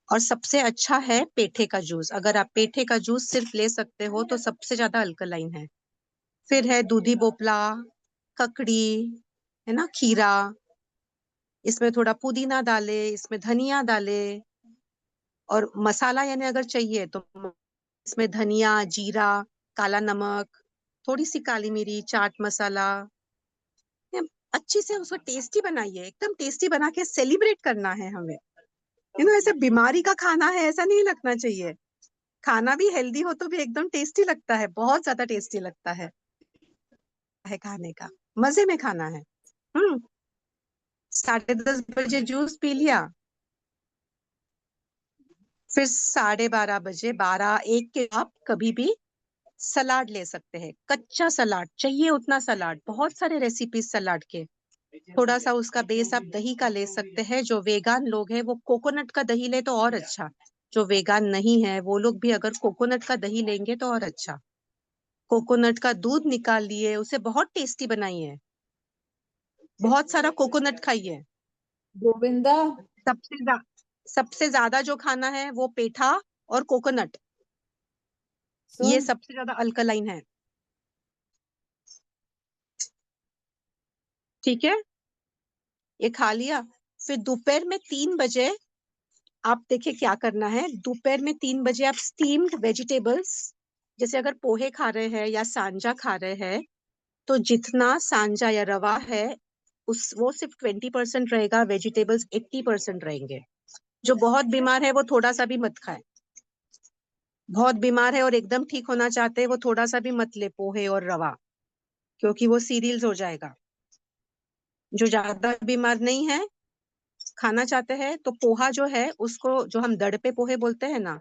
और सबसे अच्छा है पेठे का जूस। अगर आप पेठे का जूस सिर्फ ले सकते हो तो सबसे ज्यादा अल्कलाइन है। फिर है दूधी बोपला, ककड़ी, है ना, खीरा। इसमें थोड़ा पुदीना डाले, इसमें धनिया डाले, और मसाला यानी अगर चाहिए तो इसमें धनिया, जीरा, काला नमक, थोड़ी सी काली मिरी, चाट मसाला। ये अच्छी से उसको टेस्टी बनाइए, एकदम टेस्टी बना के सेलिब्रेट करना है हमें। ऐसे बीमारी का खाना है ऐसा नहीं लगना चाहिए। खाना भी हेल्दी हो तो भी एकदम टेस्टी लगता है, बहुत ज्यादा टेस्टी लगता है खाने का, मजे में खाना है। 10:30 बजे जूस पी लिया, फिर 12:30 बजे 12-1 के आप कभी भी सलाद ले सकते हैं, कच्चा सलाद चाहिए उतना सलाद, बहुत सारे रेसिपीज सलाद के। थोड़ा सा उसका बेस आप दही का ले सकते हैं, जो वेगान लोग हैं वो कोकोनट का दही ले तो और अच्छा, जो वेगान नहीं है वो लोग भी अगर कोकोनट का दही लेंगे तो और अच्छा। कोकोनट का दूध निकाल लिए, उसे बहुत टेस्टी बनाइए, बहुत सारा कोकोनट खाइए। गोविंदा, सबसे ज्यादा जो खाना है वो पेठा और कोकोनट, ये सुन, सबसे ज्यादा अल्कलाइन है। ठीक है, ये खा लिया। फिर दोपहर में 3 बजे आप देखिए क्या करना है। दोपहर में 3 बजे आप स्टीम्ड वेजिटेबल्स, जैसे अगर पोहे खा रहे हैं या सांजा खा रहे हैं, तो जितना सांजा या रवा है उस वो सिर्फ 20% रहेगा, वेजिटेबल्स 80% रहेंगे। जो बहुत बीमार है वो थोड़ा सा भी मत खाए, बहुत बीमार है और एकदम ठीक होना चाहते हैं वो थोड़ा सा भी मत ले पोहे और रवा, क्योंकि वो सीरियल्स हो जाएगा। जो ज्यादा बीमार नहीं है, खाना चाहते हैं, तो पोहा जो है उसको, जो हम दड़ पे पोहे बोलते हैं ना,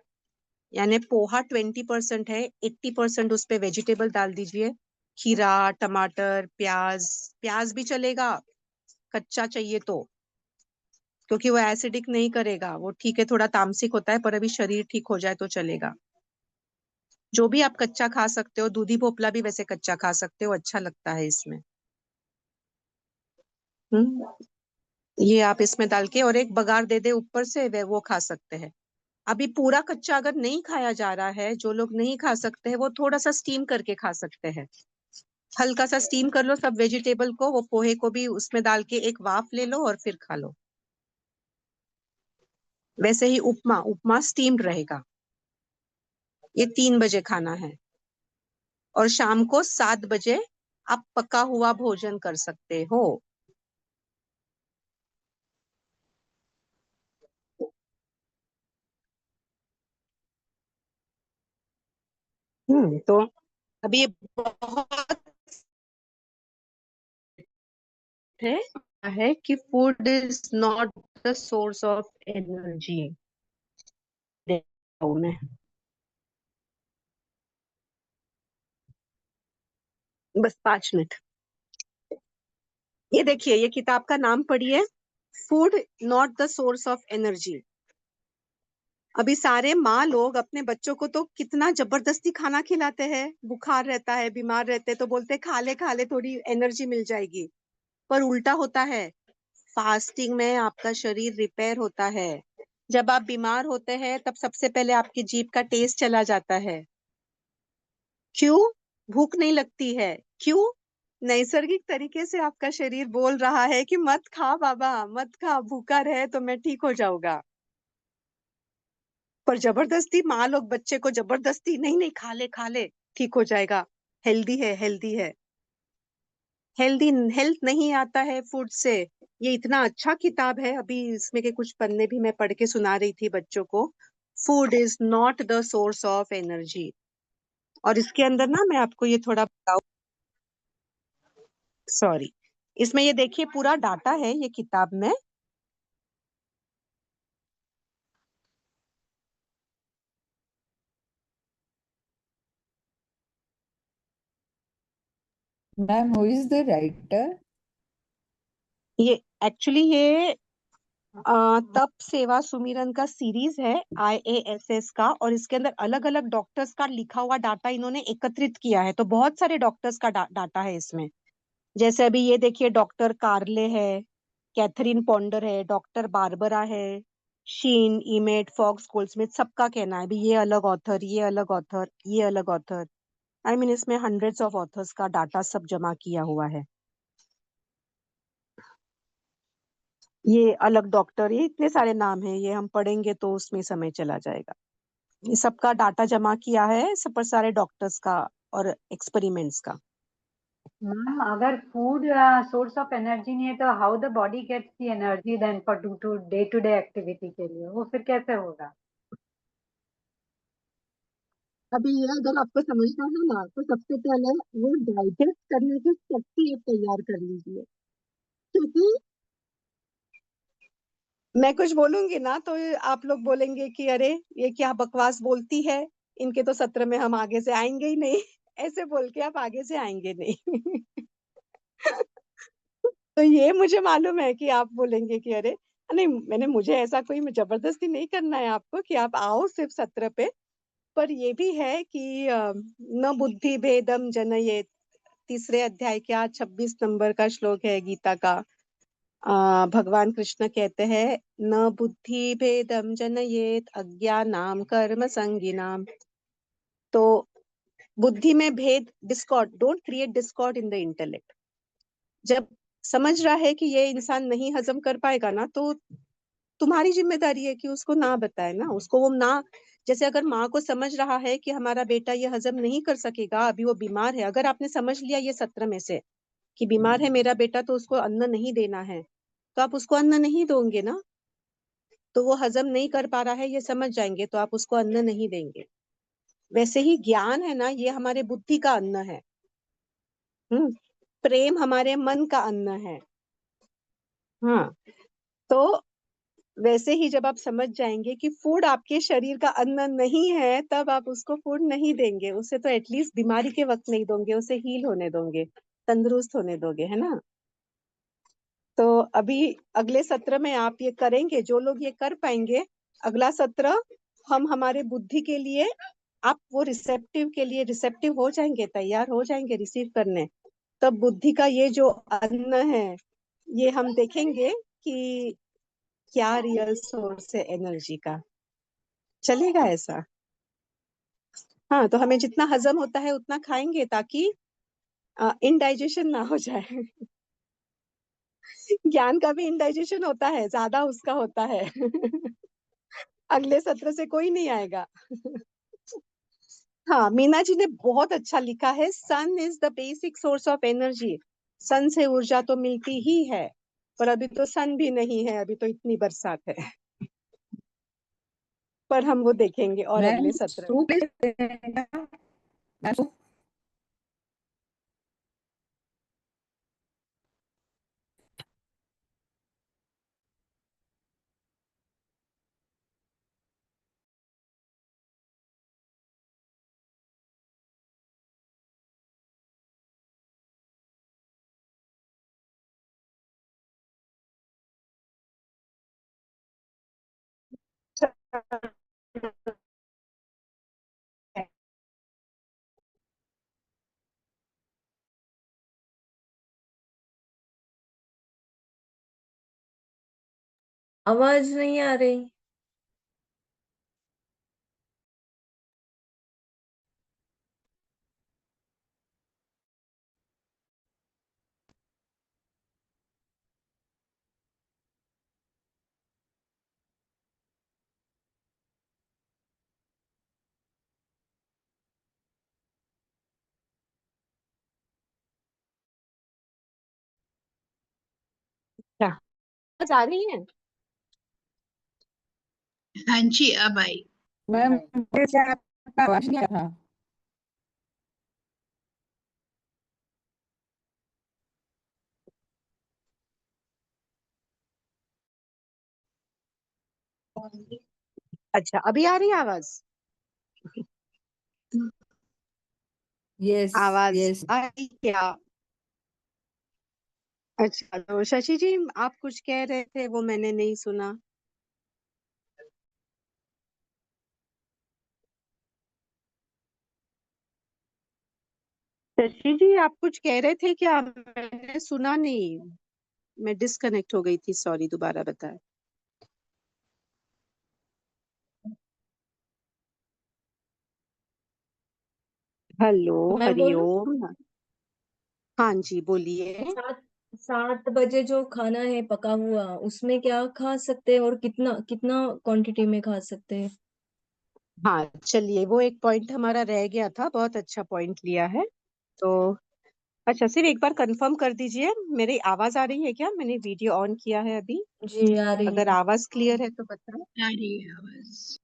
यानी पोहा 20% है, 80% उस पे वेजिटेबल डाल दीजिए, खीरा, टमाटर, प्याज। प्याज भी चलेगा कच्चा चाहिए तो, क्योंकि वो एसिडिक नहीं करेगा, वो ठीक है, थोड़ा तामसिक होता है पर अभी शरीर ठीक हो जाए तो चलेगा। जो भी आप कच्चा खा सकते हो, दूधी भोपला भी वैसे कच्चा खा सकते हो, अच्छा लगता है इसमें। ये आप इसमें डाल के और एक बघार दे दे ऊपर से, वो खा सकते हैं। अभी पूरा कच्चा अगर नहीं खाया जा रहा है, जो लोग नहीं खा सकते हैं वो थोड़ा सा स्टीम करके खा सकते हैं। हल्का सा स्टीम कर लो सब वेजिटेबल को, वो पोहे को भी उसमें डाल के एक वाफ ले लो और फिर खा लो। वैसे ही उपमा, उपमा स्टीम्ड रहेगा। ये 3 बजे खाना है। और शाम को 7 बजे आप पका हुआ भोजन कर सकते हो। तो अभी ये बहुत है कि food is not the source of energy. में बस 5 मिनट, ये देखिए, ये किताब का नाम पढ़िए, food not the source of energy. अभी सारे माँ लोग अपने बच्चों को तो कितना जबरदस्ती खाना खिलाते हैं, बुखार रहता है, बीमार रहते हैं तो बोलते खा ले थोड़ी एनर्जी मिल जाएगी, पर उल्टा होता है। फास्टिंग में आपका शरीर रिपेयर होता है। जब आप बीमार होते हैं तब सबसे पहले आपकी जीभ का टेस्ट चला जाता है। क्यों? भूख नहीं लगती है। क्यों? नैसर्गिक तरीके से आपका शरीर बोल रहा है कि मत खा बाबा, मत खा, भूखा रहे तो मैं ठीक हो जाऊंगा। पर जबरदस्ती माँ लोग बच्चे को जबरदस्ती, नहीं नहीं खा ले ठीक हो जाएगा, हेल्दी है, हेल्दी है। हेल्दी हेल्थ नहीं आता है फूड से। ये इतना अच्छा किताब है, अभी इसमें के कुछ पन्ने भी मैं पढ़ के सुना रही थी बच्चों को। Food is not the source of energy. और इसके अंदर ना मैं आपको ये थोड़ा बताऊं, सॉरी, इसमें ये देखिए पूरा डाटा है ये किताब में। Ma'am, who is the writer? ये एक्चुअली ये तप सेवा सुमिरन का सीरीज है, IASS का, और इसके अंदर अलग अलग डॉक्टर्स का लिखा हुआ डाटा इन्होंने एकत्रित किया है, तो बहुत सारे डॉक्टर्स का डाटा है इसमें। जैसे अभी ये देखिए, डॉक्टर कार्ले है, कैथरीन पॉन्डर है, डॉक्टर बारबरा है, शीन, इमेट, फॉक्स, गोल्डस्मिथ, सबका कहना है। अभी ये अलग ऑथर, ये अलग ऑथर, ये अलग ऑथर, आई मीन इसमें हंड्रेड्स ऑफ ऑथर्स का डाटा सब जमा किया हुआ है। ये अलग डॉक्टर, ये इतने सारे नाम हैं, ये हम पढ़ेंगे तो उसमें समय चला जाएगा। ये सबका डाटा जमा किया है, सब पर सारे डॉक्टर्स का और एक्सपेरिमेंट्स का। मैम, अगर फूड सोर्स ऑफ एनर्जी नहीं है तो how the body gets the energy then for day to day activity के लिए, वो फिर कैसे होगा? अभी ये अगर आपको समझना है ना तो सबसे पहले वो डाइजेस्ट करने की शक्ति एक तैयार कर लीजिए, क्योंकि मैं कुछ बोलूंगी ना तो आप लोग बोलेंगे कि अरे ये क्या बकवास बोलती है, इनके तो सत्र में हम आगे से आएंगे ही नहीं। ऐसे बोल के आप आगे से आएंगे नहीं। तो ये मुझे मालूम है कि आप बोलेंगे कि अरे नहीं, मुझे ऐसा कोई जबरदस्ती नहीं करना है आपको कि आप आओ सिर्फ सत्र पे। पर ये भी है कि न बुद्धि भेदम जनयेत, तीसरे अध्याय का 26 नंबर का श्लोक है गीता का। भगवान कृष्ण कहते हैं न बुद्धि भेदम जनयेत अज्ञानाम कर्म संगिनाम। तो बुद्धि में भेद, Discord, don't create Discord in the intellect. जब समझ रहा है कि ये इंसान नहीं हजम कर पाएगा ना, तो तुम्हारी जिम्मेदारी है कि उसको ना बताए ना, उसको वो ना, जैसे अगर माँ को समझ रहा है कि हमारा बेटा ये हजम नहीं कर सकेगा, अभी वो बीमार है, अगर आपने समझ लिया ये सत्र में से कि बीमार है मेरा बेटा तो उसको अन्न नहीं देना है, तो आप उसको अन्न नहीं दोगे ना। तो वो हजम नहीं कर पा रहा है ये समझ जाएंगे तो आप उसको अन्न नहीं देंगे। वैसे ही ज्ञान है ना, ये हमारे बुद्धि का अन्न है। प्रेम हमारे मन का अन्न है। हाँ, तो वैसे ही जब आप समझ जाएंगे कि फूड आपके शरीर का अन्न नहीं है, तब आप उसको फूड नहीं देंगे, उसे तो एटलीस्ट बीमारी के वक्त नहीं दोगे, उसे हील होने दोगे, तंदुरुस्त होने दोगे, है ना। तो अभी अगले सत्र में आप ये करेंगे, जो लोग ये कर पाएंगे, अगला सत्र हम हमारे बुद्धि के लिए, आप वो रिसेप्टिव के लिए रिसेप्टिव हो जाएंगे, तैयार हो जाएंगे रिसीव करने। तब बुद्धि का ये जो अन्न है ये हम देखेंगे कि क्या रियल सोर्स है एनर्जी का। चलेगा ऐसा? हाँ, तो हमें जितना हजम होता है उतना खाएंगे ताकि इनडाइजेशन ना हो जाए। ज्ञान का भी इनडाइजेशन होता है, ज्यादा उसका होता है। अगले सत्र से कोई नहीं आएगा। हाँ, मीना जी ने बहुत अच्छा लिखा है, sun is the basic source of energy. Sun से ऊर्जा तो मिलती ही है, पर अभी तो सन भी नहीं है, अभी तो इतनी बरसात है। पर हम वो देखेंगे और मैम अगले सत्र सूप ले सकते हैं क्या? Ma'am, soup? आवाज नहीं आ रही। क्या आवाज आ रही है? हाँ जी, अब आई। मैम मुझे से आपका आवाज नहीं आ रहा। अच्छा, अभी आ रही है आवाज? यस आवाज यस। आई क्या? अच्छा, तो शशि जी आप कुछ कह रहे थे, वो मैंने नहीं सुना। शशि जी आप कुछ कह रहे थे क्या? मैंने सुना नहीं, मैं डिस्कनेक्ट हो गई थी, सॉरी, दोबारा बताएं। हेलो, मैं बोलूं? हरिओम। हाँ जी, बोलिए। 7 7 बजे जो खाना है पका हुआ, उसमें क्या खा सकते हैं और कितना कितना क्वांटिटी में खा सकते हैं? हाँ चलिए, वो एक पॉइंट हमारा रह गया था, बहुत अच्छा पॉइंट लिया है। तो अच्छा, सिर्फ एक बार कंफर्म कर दीजिए, मेरी आवाज आ रही है क्या? मैंने वीडियो ऑन किया है अभी, जी आ रही अगर है। आवाज क्लियर है तो बताओ। आ रही है आवाज।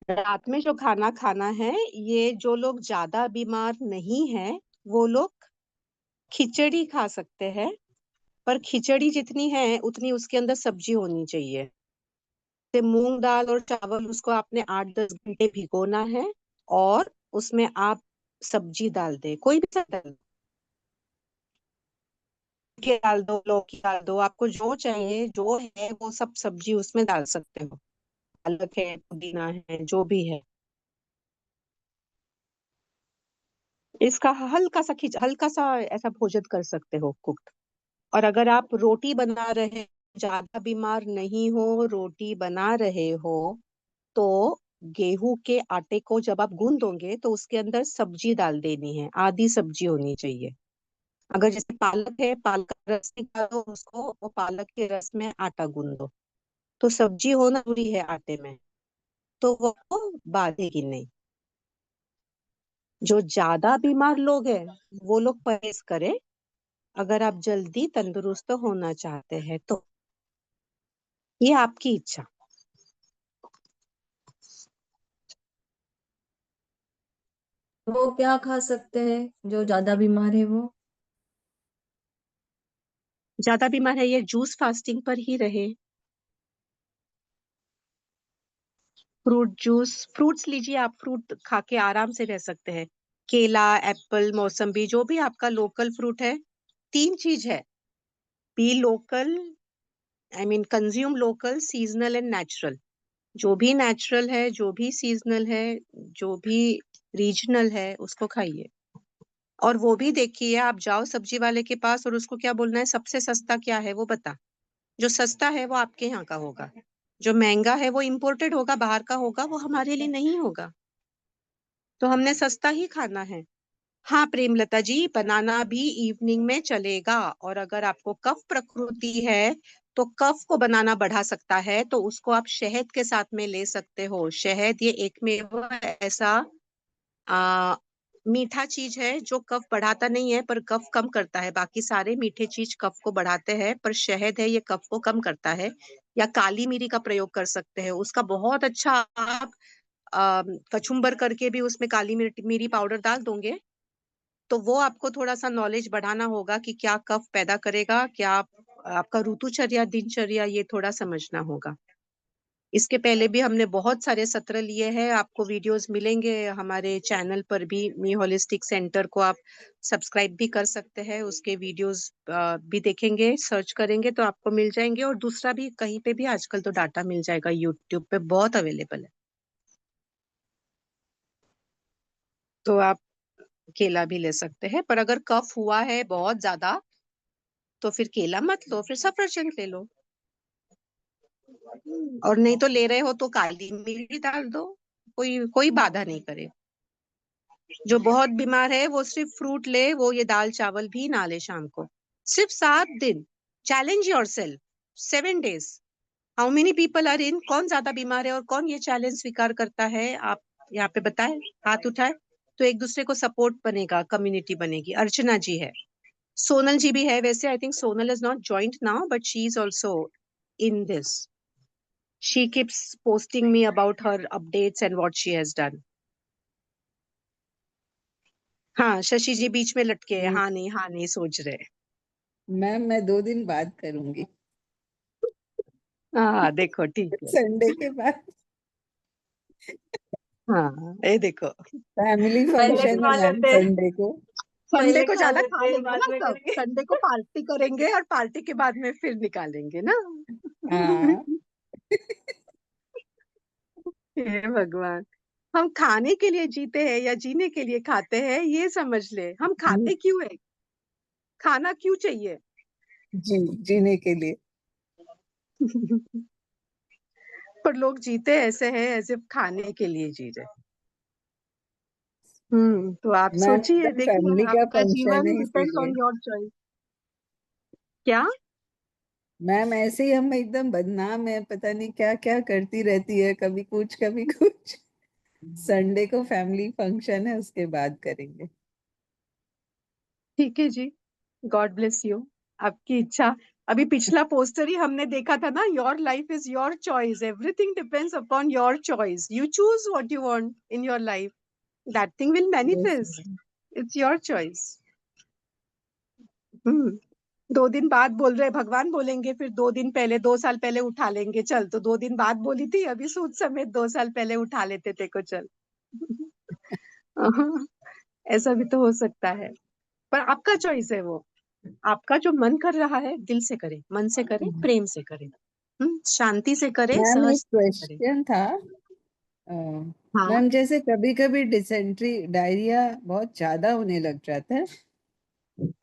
रात में जो खाना खाना है, ये जो लोग ज्यादा बीमार नहीं है वो लोग खिचड़ी खा सकते हैं, पर खिचड़ी जितनी है उतनी उसके अंदर सब्जी होनी चाहिए। जैसे मूंग दाल और चावल, उसको आपने 8-10 घंटे भिगोना है और उसमें आप सब्जी डाल दे, कोई भी सब्जी डाल दो, के डाल दो, लौकी डाल दो, आपको जो चाहिए जो है वो सब सब्जी उसमें डाल सकते हो। पालक है, पुदीना है, जो भी है। इसका हल्का सा ऐसा भोजन कर सकते हो, कुक। और अगर आप रोटी बना रहे, ज्यादा बीमार नहीं हो, रोटी बना रहे हो, तो गेहूं के आटे को जब आप गूंदोगे तो उसके अंदर सब्जी डाल देनी है, आधी सब्जी होनी चाहिए। अगर जैसे पालक है, पालक का रस निकालो उसको, वो पालक के रस में आटा गूंदो, तो सब्जी होना जरूरी है आटे में, तो वो बांधेगी नहीं। जो ज्यादा बीमार लोग हैं वो लोग परहेज करें, अगर आप जल्दी तंदुरुस्त होना चाहते हैं तो। ये आपकी इच्छा। वो क्या खा सकते हैं जो ज्यादा बीमार है वो? ज्यादा बीमार है, ये जूस फास्टिंग पर ही रहे। फ्रूट जूस, फ्रूट्स लीजिए आप, फ्रूट खा के आराम से रह सकते हैं। केला, एप्पल, मौसम्बी, जो भी आपका लोकल फ्रूट है। 3 चीज है, be local, I mean consume local, seasonal and natural. जो भी नेचुरल है, जो भी सीजनल है, जो भी रीजनल है, उसको खाइए। और वो भी देखिए, आप जाओ सब्जी वाले के पास और उसको क्या बोलना है, सबसे सस्ता क्या है वो बता। जो सस्ता है वो आपके यहाँ का होगा, जो महंगा है वो इम्पोर्टेड होगा, बाहर का होगा, वो हमारे लिए नहीं होगा। तो हमने सस्ता ही खाना है। हाँ प्रेमलता जी, बनाना भी इवनिंग में चलेगा। और अगर आपको कफ प्रकृति है तो कफ को बनाना बढ़ा सकता है, तो उसको आप शहद के साथ में ले सकते हो। शहद ये एकमेव ऐसा आ, मीठा चीज है जो कफ बढ़ाता नहीं है पर कफ कम करता है। बाकी सारे मीठे चीज कफ को बढ़ाते हैं, पर शहद है ये कफ को कम करता है। या काली मिरी का प्रयोग कर सकते हैं, उसका बहुत अच्छा आप कचुम्बर करके भी उसमें काली मिरी पाउडर डाल दोगे, तो वो आपको थोड़ा सा नॉलेज बढ़ाना होगा कि क्या कफ पैदा करेगा, क्या आपका ऋतुचर्या, दिनचर्या, ये थोड़ा समझना होगा। इसके पहले भी हमने बहुत सारे सत्र लिए हैं, आपको वीडियोस मिलेंगे हमारे चैनल पर भी। मी होलिस्टिक सेंटर को आप सब्सक्राइब भी कर सकते हैं, उसके वीडियोस भी देखेंगे, सर्च करेंगे तो आपको मिल जाएंगे। और दूसरा भी कहीं पे भी आजकल तो डाटा मिल जाएगा, यूट्यूब पे बहुत अवेलेबल है। तो आप केला भी ले सकते हैं, पर अगर कफ हुआ है बहुत ज्यादा तो फिर केला मत लो, फिर सफरचंद ले लो। और नहीं तो ले रहे हो तो काली मिर्च डाल दो, कोई कोई बाधा नहीं करे। जो बहुत बीमार है वो सिर्फ फ्रूट ले, वो ये दाल चावल भी ना ले शाम को। सिर्फ 7 दिन, challenge yourself, 7 days। How many people are in, कौन ज्यादा बीमार है और कौन ये चैलेंज स्वीकार करता है, आप यहाँ पे बताए, हाथ उठाए, तो एक दूसरे को सपोर्ट बनेगा, कम्युनिटी बनेगी। अर्चना जी है, सोनल जी भी है। वैसे I think Sonal is not joint now, but she is also in this. She keeps posting me about her updates and what she has done. हाँ, शशि जी बीच में लटके हैं, हाँ नहीं सोच रहे। मैम मैं 2 दिन बाद करूंगी, हाँ देखो, ठीक है। संडे के बाद। हाँ ये देखो, फैमिली पहले फंक्शन है खा मैम लेते हैं, संडे को। संडे पहले को खा ज्यादा लेते खा हैं, लेंगे बाद ना में सब, करेंगे। संडे को पार्टी करेंगे और पार्टी के बाद में फिर निकालेंगे ना। हाँ हे भगवान, हम खाने के लिए जीते हैं या जीने के लिए खाते हैं, ये समझ ले। हम खाते क्यों है, खाना क्यों चाहिए? जी, जीने के लिए। पर लोग जीते ऐसे हैं ऐसे खाने के लिए जी रहे। तो आप मैम सोचिए, एकदम देखिए, फैमिली का आपका फंक्शन जीवन है डिपेंड्स इसीलिए। On your choice. क्या? मैम ऐसे ही हम एकदम बदनाम है, पता नहीं क्या क्या करती रहती है, कभी कुछ कभी कुछ। संडे को फैमिली फंक्शन है, उसके बाद करेंगे। ठीक है जी, गॉड ब्लेस यू, आपकी इच्छा। अभी पिछला पोस्टर ही हमने देखा था ना, your life is your choice, everything depends upon your choice, you choose what you want in your life, that thing will Yes, manifest, ma'am. It's your choice. 2 दिन बाद बोल रहे भगवान बोलेंगे, फिर 2 दिन पहले 2 साल पहले उठा लेंगे, चल तो 2 दिन बाद बोली थी, अभी सूद समेत 2 साल पहले उठा लेते थे को, चल। ऐसा भी तो हो सकता है, पर आपका चॉइस है वो, आपका जो मन कर रहा है दिल से करे, मन से करे, प्रेम से करे, शांति से करे, मैम एक सहज से करे। क्वेश्चन था। हाँ, मैम जैसे कभी कभी डिसेंट्री डायरिया बहुत ज्यादा होने लग जाता है,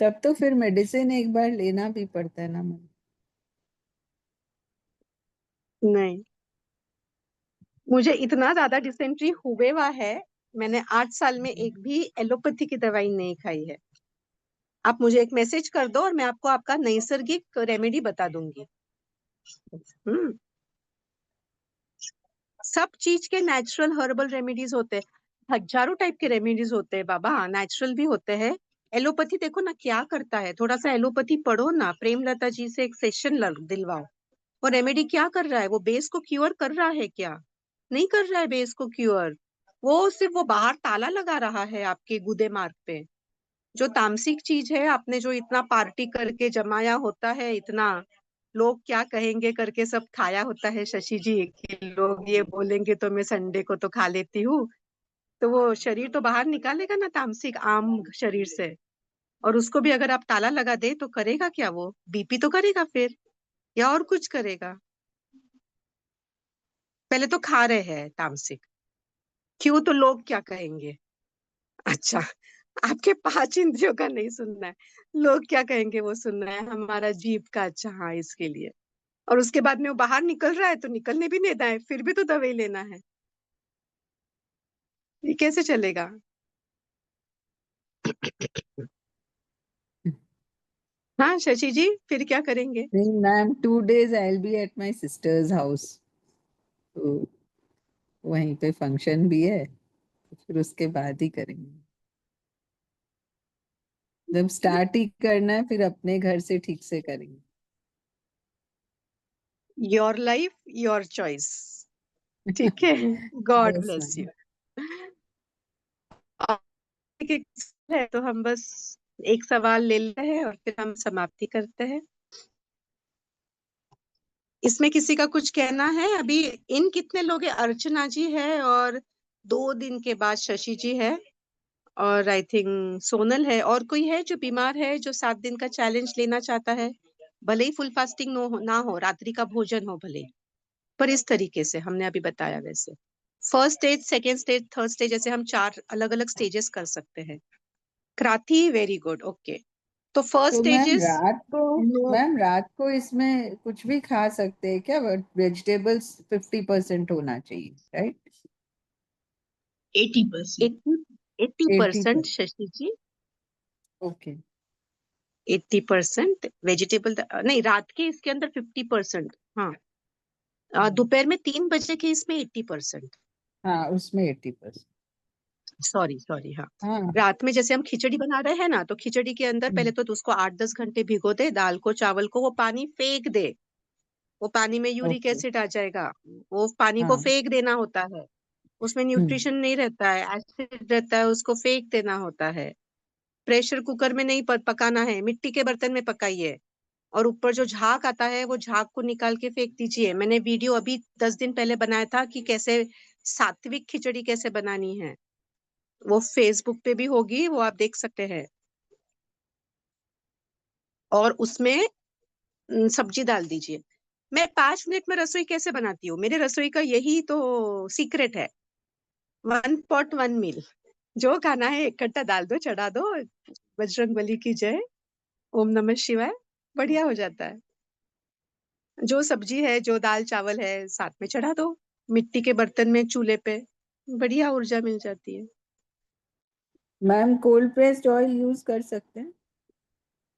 तब तो फिर मेडिसिन एक बार लेना भी पड़ता है ना मैम? नहीं, मुझे इतना ज्यादा डिसेंट्री हुए हुआ है, मैंने 8 साल में एक भी एलोपैथी की दवाई नहीं खाई है। आप मुझे एक मैसेज कर दो और मैं आपको आपका नैसर्गिक रेमेडी बता दूंगी। हम्म सब चीज के नेचुरल हर्बल रेमेडीज होते हैं, हजारों टाइप के रेमेडीज होते हैं बाबा, नेचुरल भी होते हैं। एलोपैथी देखो ना क्या करता है, थोड़ा सा एलोपैथी पढ़ो ना, प्रेमलता जी से एक सेशन दिलवाओ। वो रेमेडी क्या कर रहा है, वो बेस को क्योर कर रहा है क्या? नहीं कर रहा है बेस को क्योर, वो सिर्फ वो बाहर ताला लगा रहा है आपके गुदे मार्ग पे। जो तामसिक चीज है, आपने जो इतना पार्टी करके जमाया होता है, इतना लोग क्या कहेंगे करके सब खाया होता है शशि जी, कि लोग ये बोलेंगे तो मैं संडे को तो खा लेती हूँ, तो वो शरीर तो बाहर निकालेगा ना तामसिक आम शरीर से। और उसको भी अगर आप ताला लगा दे तो करेगा क्या, वो बीपी तो करेगा फिर, या और कुछ करेगा? पहले तो खा रहे हैं तामसिक, क्यों, तो लोग क्या कहेंगे। अच्छा, आपके 5 इंद्रियों का नहीं सुनना है, लोग क्या कहेंगे वो सुनना है, हमारा जीभ का, अच्छा हाँ इसके लिए। और उसके बाद में वो बाहर निकल रहा है तो निकलने भी नहीं देना है, फिर भी तो दवाई लेना है, ये कैसे चलेगा? हाँ शशि जी, फिर क्या करेंगे? नहीं ma'am, 2 days I will be at my sister's house, तो वहीं पे फंक्शन भी है, तो फिर उसके बाद ही करेंगे। जब स्टार्ट ही करना है फिर अपने घर से ठीक से करेंगे। योर लाइफ योर चॉइस, ठीक है, God yes bless ma'am. You. है तो हम बस एक सवाल ले लेते हैं और फिर हम समाप्ति करते हैं। इसमें किसी का कुछ कहना है? अभी इन कितने लोग हैं? अर्चना जी है, और 2 दिन के बाद शशि जी है, और आई थिंक सोनल है, और कोई है जो बीमार है, जो 7 दिन का चैलेंज लेना चाहता है? भले ही फुल फास्टिंग ना हो, रात्रि का भोजन हो भले, पर इस तरीके से हमने अभी बताया वैसे, first stage, second stage, third stage, जैसे हम 4 अलग अलग स्टेजेस कर सकते हैं। क्राथी, वेरी गुड, ओके। तो फर्स्ट तो स्टेज इज नो, मैम रात को इसमें कुछ भी खा सकते हैं क्या? वेजिटेबल्स 50% होना चाहिए, राइट? 80%। 80% 80%। शशि जी, ओके। 80% वेजिटेबल, नहीं रात के इसके अंदर 50%। हाँ, दोपहर में 3 बजे के इसमें 80%। हाँ उसमें 80%। सॉरी सॉरी, हाँ। हाँ। रात में जैसे हम खिचड़ी बना रहे हैं ना, तो खिचड़ी के अंदर पहले तो उसको 8-10 घंटे भिगो दे, दाल को चावल को, वो पानी फेंक दे, वो पानी में यूरिक ओके। एसिड आ जाएगा, वो पानी को हाँ। फेंक देना होता है, उसमें न्यूट्रिशन नहीं रहता है, एसिड रहता है, उसको फेंक देना होता है। प्रेशर कुकर में नहीं पकाना है, मिट्टी के बर्तन में पकाइए। और ऊपर जो झाग आता है, वो झाग को निकाल के फेंक दीजिए। मैंने वीडियो अभी 10 दिन पहले बनाया था कि कैसे सात्विक खिचड़ी कैसे बनानी है, वो फेसबुक पे भी होगी, वो आप देख सकते हैं। और उसमें सब्जी डाल दीजिए। मैं 5 मिनट में रसोई कैसे बनाती हूँ, मेरे रसोई का यही तो सीक्रेट है। 1 pot 1 meal, जो खाना है एक कट्टा डाल दो, चढ़ा दो, बजरंग बली की जय, ओम नमः शिवाय, बढ़िया हो जाता है। जो सब्जी है, जो दाल चावल है, साथ में चढ़ा दो, मिट्टी के बर्तन में, चूल्हे पे, बढ़िया ऊर्जा मिल जाती है। Ma'am cold pressed oil use कर सकते हैं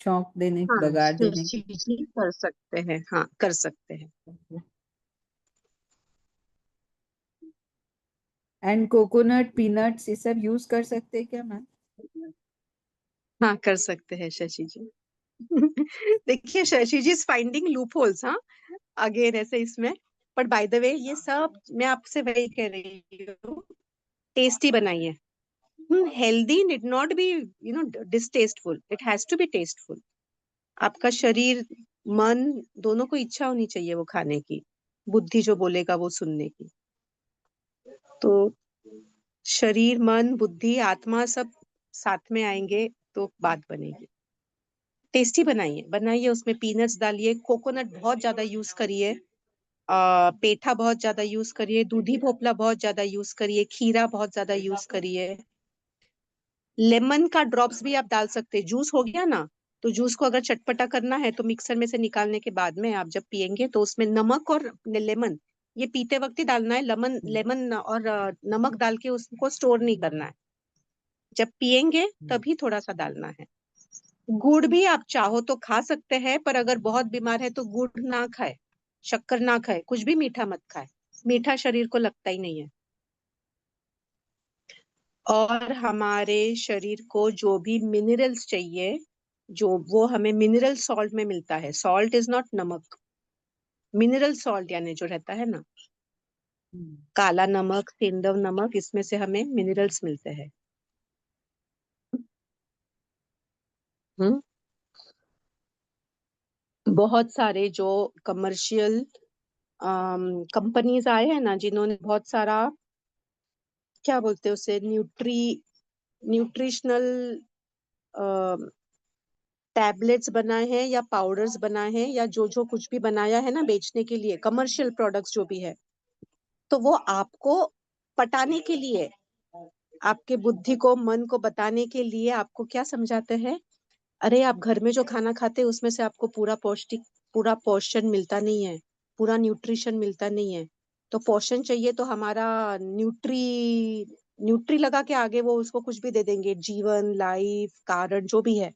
छौंक देने, हाँ बघार देने शशि के जी कर सकते हैं, हाँ कर सकते हैं। लिए? एंड कोकोनट, पीनट्स, ये सब यूज कर सकते हैं क्या मैम? हाँ कर सकते हैं शशि जी। देखिए शशि जी इज फाइंडिंग लूप होल्स, हाँ अगेन ऐसे इसमें। बट बाय द वे ये सब मैं आपसे वही कह रही हूँ, टेस्टी बनाइए। Healthy need not be distasteful, it has to be tasteful. आपका शरीर मन दोनों को इच्छा होनी चाहिए वो खाने की, बुद्धि जो बोलेगा वो सुनने की। तो शरीर मन बुद्धि आत्मा सब साथ में आएंगे तो बात बनेगी। टेस्टी बनाइए, बनाइए उसमें पीनट्स डालिए, कोकोनट बहुत ज्यादा यूज करिए, पेठा बहुत ज्यादा यूज करिए, दूधी भोपला बहुत ज्यादा यूज करिए, खीरा बहुत ज्यादा यूज करिए। लेमन का ड्रॉप्स भी आप डाल सकते हैं, जूस हो गया ना, तो जूस को अगर चटपटा करना है तो मिक्सर में से निकालने के बाद में आप जब पियेंगे तो उसमें नमक और लेमन, ये पीते वक्त ही डालना है। लेमन और नमक डाल के उसको स्टोर नहीं करना है, जब पियेंगे तभी थोड़ा सा डालना है। गुड़ भी आप चाहो तो खा सकते हैं, पर अगर बहुत बीमार है तो गुड़ ना खाए, शक्कर ना खाए, कुछ भी मीठा मत खाए, मीठा शरीर को लगता ही नहीं है। और हमारे शरीर को जो भी मिनरल्स चाहिए, जो वो हमें मिनरल सॉल्ट में मिलता है। सॉल्ट इज नॉट नमक, मिनरल सॉल्ट यानी जो रहता है ना, काला नमक, सेंधव नमक, इसमें से हमें मिनरल्स मिलते हैं। हम्म बहुत सारे जो कमर्शियल कंपनीज आए हैं ना, जिन्होंने बहुत सारा क्या बोलते हैं उसे, न्यूट्रिशनल टैबलेट्स बनाए हैं या पाउडर्स बनाए हैं या जो जो कुछ भी बनाया है ना बेचने के लिए, कमर्शियल प्रोडक्ट्स जो भी है, तो वो आपको पटाने के लिए, आपके बुद्धि को मन को बताने के लिए आपको क्या समझाते हैं, अरे आप घर में जो खाना खाते हैं उसमें से आपको पूरा पोर्शन मिलता नहीं है, पूरा न्यूट्रिशन मिलता नहीं है। तो पोर्शन चाहिए तो हमारा न्यूट्री लगा के आगे वो उसको कुछ भी दे देंगे, जीवन, लाइफ, कारण जो भी है,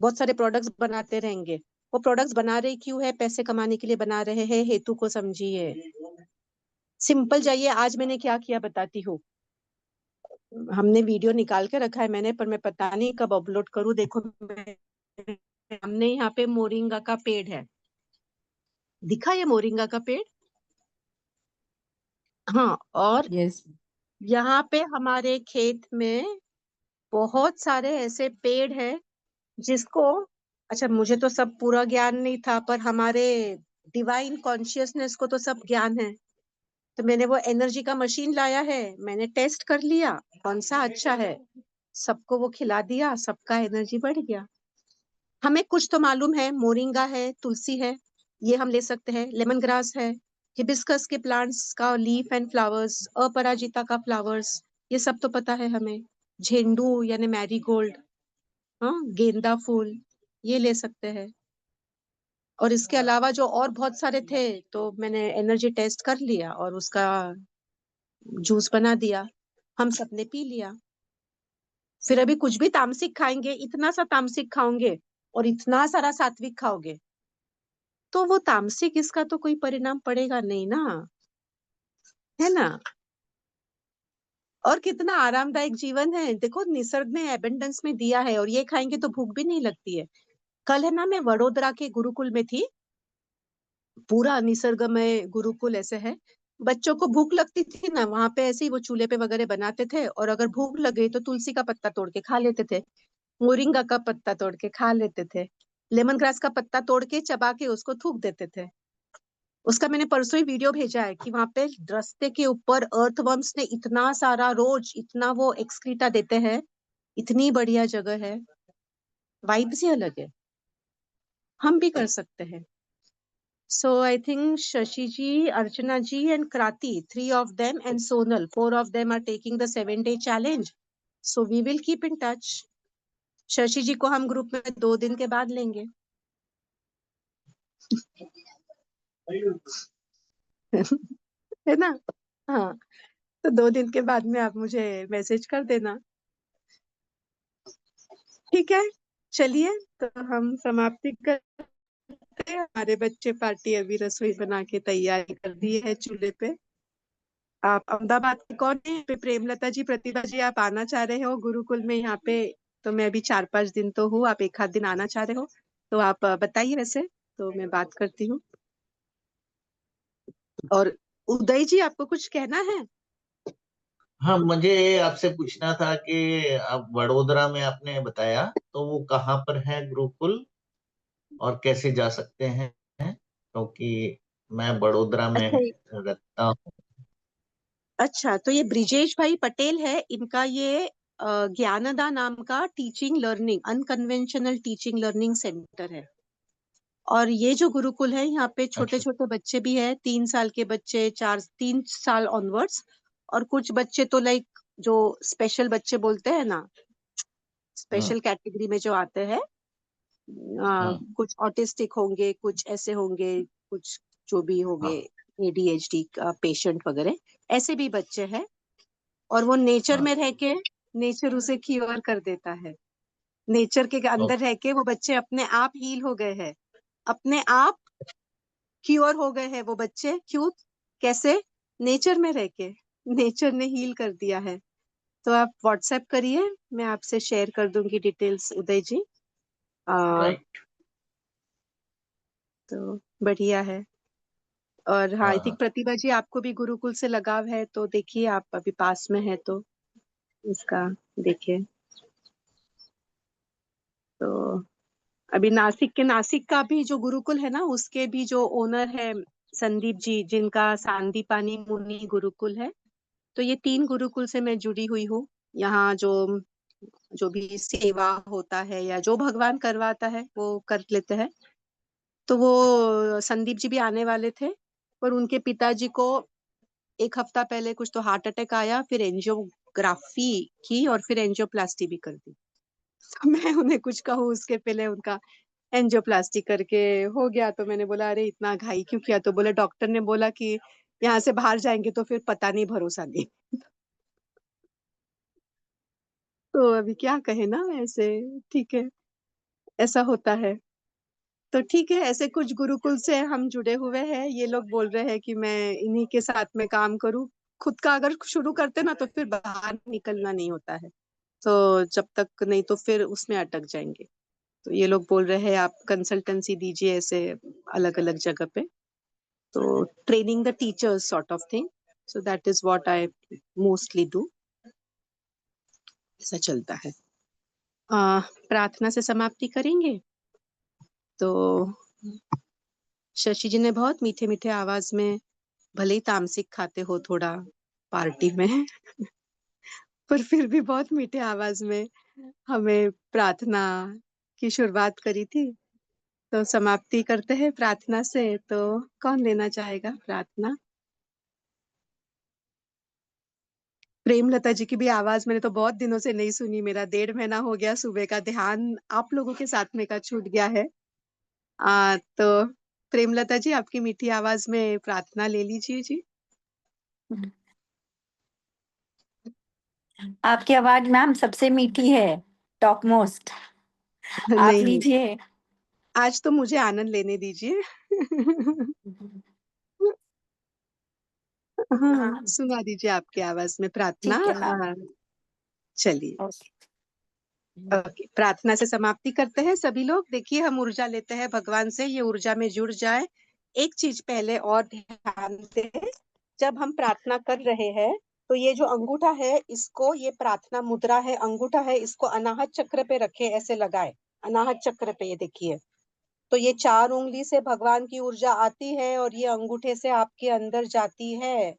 बहुत सारे प्रोडक्ट्स बनाते रहेंगे। वो प्रोडक्ट्स बना रहे क्यों है? पैसे कमाने के लिए बना रहे हैं, हेतु को समझिए। सिंपल जाइए, आज मैंने क्या किया बताती हूँ। हमने वीडियो निकाल के रखा है मैंने, पर मैं पता नहीं कब अपलोड करूँ। देखो हमने यहाँ पे मोरिंगा का पेड़ है, दिखा ये मोरिंगा का पेड़? हाँ, और यस। यहाँ पे हमारे खेत में बहुत सारे ऐसे पेड़ हैं जिसको, अच्छा मुझे तो सब पूरा ज्ञान नहीं था, पर हमारे डिवाइन कॉन्शियसनेस को तो सब ज्ञान है। तो मैंने वो एनर्जी का मशीन लाया है, मैंने टेस्ट कर लिया कौन सा अच्छा है, सबको वो खिला दिया, सबका एनर्जी बढ़ गया। हमें कुछ तो मालूम है, मोरिंगा है, तुलसी है, ये हम ले सकते हैं, लेमन ग्रास है, हिबिस्कस के प्लांट्स का लीफ एंड फ्लावर्स, अपराजिता का फ्लावर्स, ये सब तो पता है हमें। झेंडू यानी मैरीगोल्ड, हाँ गेंदा फूल, ये ले सकते हैं। और इसके अलावा जो और बहुत सारे थे, तो मैंने एनर्जी टेस्ट कर लिया और उसका जूस बना दिया, हम सबने पी लिया। फिर अभी कुछ भी तामसिक खाएंगे, इतना सा तामसिक खाओगे और इतना सारा सात्विक खाओगे, तो वो तामसिक इसका तो कोई परिणाम पड़ेगा नहीं ना, है ना। और कितना आरामदायक जीवन है, देखो निसर्ग ने एबंडेंस में दिया है, और ये खाएंगे तो भूख भी नहीं लगती है। कल है ना, मैं वडोदरा के गुरुकुल में थी, पूरा निसर्गमय गुरुकुल ऐसे है। बच्चों को भूख लगती थी ना, वहां पे ऐसे ही वो चूल्हे पे वगैरह बनाते थे, और अगर भूख लगे तो तुलसी का पत्ता तोड़ के खा लेते थे, मोरिंगा का पत्ता तोड़ के खा लेते थे, लेमन ग्रास का पत्ता तोड़ के चबा के उसको थूक देते थे। उसका मैंने परसों ही वीडियो भेजा है कि वहां पे रास्ते के ऊपर अर्थवर्म्स ने इतना सारा, रोज इतना वो एक्सक्रीटा देते हैं, इतनी बढ़िया जगह है, वाइब्स ही अलग है, हम भी कर सकते हैं। So I think Shashi ji, Archana ji and Krati, 3 of them, and Sonal, 4 of them are taking the 7-day challenge. So we will keep in touch. Shashi जी को हम ग्रुप में 2 दिन के बाद लेंगे। है ना? हाँ, तो 2 दिन के बाद में आप मुझे मैसेज कर देना, ठीक है? चलिए, तो हम समाप्ति करते हैं। हमारे बच्चे पार्टी अभी रसोई बना के तैयारी कर दी है चूल्हे पे। आप अहमदाबाद के कौन है? पे प्रेमलता जी, प्रतिभा जी, आप आना चाह रहे हो गुरुकुल में यहाँ पे? तो मैं अभी 4-5 दिन तो हूँ, आप 1 आध दिन आना चाह रहे हो तो आप बताइए वैसे, तो मैं बात करती हूँ। और उदय जी, आपको कुछ कहना है? हाँ, मुझे आपसे पूछना था कि आप वडोदरा में आपने बताया, तो वो कहाँ पर है गुरुकुल और कैसे जा सकते हैं? क्योंकि मैं वडोदरा में अच्छा रहता हूँ। अच्छा, तो ये ब्रिजेश भाई पटेल है, इनका ये ज्ञानदा नाम का teaching learning, unconventional teaching learning centre है। और ये जो गुरुकुल है, यहाँ पे छोटे अच्छा। छोटे बच्चे भी है, 3 साल के बच्चे, 3 साल ऑनवर्ड्स, और कुछ बच्चे तो लाइक जो स्पेशल बच्चे बोलते हैं ना, हाँ स्पेशल कैटेगरी में जो आते हैं, हाँ कुछ ऑटिस्टिक होंगे, कुछ ऐसे होंगे, कुछ जो भी होंगे, हाँ एडीएचडी का पेशेंट वगैरह, ऐसे भी बच्चे हैं। और वो नेचर हाँ। में रह के नेचर उसे क्योर कर देता है। नेचर के अंदर ओके। रह के वो बच्चे अपने आप हील हो गए हैं, अपने आप क्योर हो गए हैं वो बच्चे। क्यों? कैसे? नेचर में रह के नेचर ने हील कर दिया है। तो आप व्हाट्सएप करिए, मैं आपसे शेयर कर दूंगी डिटेल्स, उदय जी। राइट। तो बढ़िया है। और हाँ, हाँ आई हाँ। थिंक प्रतिभा जी, आपको भी गुरुकुल से लगाव है, तो देखिए आप अभी पास में है तो इसका देखिए। तो अभी नासिक का भी जो गुरुकुल है ना, उसके भी जो ओनर है संदीप जी, जिनका सांदीपानी मुनि गुरुकुल है। तो ये 3 गुरुकुल से मैं जुड़ी हुई हूँ। यहाँ जो जो भी सेवा होता है या जो भगवान करवाता है वो कर लेते हैं। तो वो संदीप जी भी आने वाले थे, पर उनके पिताजी को 1 हफ्ता पहले कुछ तो हार्ट अटैक आया, फिर एंजियोग्राफी की और फिर एंजियोप्लास्टी भी कर दी। तो मैं उन्हें कुछ कहूँ उसके पहले उनका एंजियोप्लास्टी करके हो गया। तो मैंने बोला अरे इतना घाई क्यों किया? तो बोले डॉक्टर ने बोला कि यहाँ से बाहर जाएंगे तो फिर पता नहीं, भरोसा नहीं। तो अभी क्या कहे ना, ऐसे ठीक है, ऐसा होता है। तो ठीक है, ऐसे कुछ गुरुकुल से हम जुड़े हुए हैं। ये लोग बोल रहे हैं कि मैं इन्हीं के साथ में काम करूं। खुद का अगर शुरू करते ना तो फिर बाहर निकलना नहीं होता है। तो जब तक नहीं तो फिर उसमें अटक जाएंगे। तो ये लोग बोल रहे हैं आप कंसल्टेंसी दीजिए ऐसे अलग अलग जगह पे, तो training the teachers sort of thing. So that is what I mostly do. ऐसा चलता है। प्रार्थना से समाप्ति करेंगे। तो शशि जी ने बहुत मीठे मीठे आवाज में, भले ही तामसिक खाते हो थोड़ा पार्टी में, पर फिर भी बहुत मीठे आवाज में हमें प्रार्थना की शुरुआत करी थी। तो समाप्ति करते हैं प्रार्थना से। तो कौन लेना चाहेगा प्रार्थना? प्रेमलता जी की भी आवाज मैंने तो बहुत दिनों से नहीं सुनी। मेरा 1.5 महीना हो गया, सुबह का ध्यान आप लोगों के साथ में का छूट गया है। तो प्रेमलता जी, आपकी मीठी आवाज में प्रार्थना ले लीजिए जी। आपकी आवाज मैम सबसे मीठी है, टॉप मोस्ट। आप नहीं, लीजिए। आज तो मुझे आनंद लेने दीजिए। हाँ, हाँ सुना दीजिए आपकी आवाज में प्रार्थना। ठीक है मैम। चलिए, ओके। ओके, प्रार्थना से समाप्ति करते हैं सभी लोग। देखिए, हम ऊर्जा लेते हैं भगवान से, ये ऊर्जा में जुड़ जाए। एक चीज पहले और ध्यान दें, जब हम प्रार्थना कर रहे हैं तो ये जो अंगूठा है, इसको, ये प्रार्थना मुद्रा है, अंगूठा है, इसको अनाहत चक्र पे रखे, ऐसे लगाए अनाहत चक्र पे। ये देखिए, तो ये 4 उंगली से भगवान की ऊर्जा आती है और ये अंगूठे से आपके अंदर जाती है।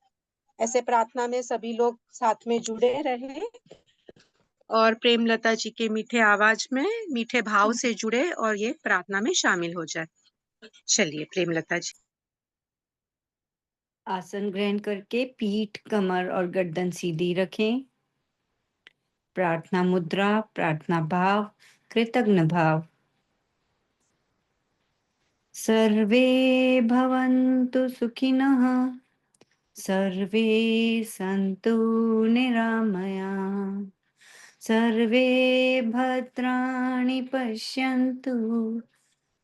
ऐसे प्रार्थना में सभी लोग साथ में जुड़े रहे और प्रेमलता जी के मीठे आवाज में, मीठे भाव से जुड़े और ये प्रार्थना में शामिल हो जाए। चलिए प्रेमलता जी। आसन ग्रहण करके पीठ, कमर और गर्दन सीधी रखें। प्रार्थना मुद्रा, प्रार्थना भाव, कृतज्ञ भाव। सर्वे भवन्तु सुखिनः, सर्वे सन्तु निरामया, सर्वे भद्राणि पश्यन्तु,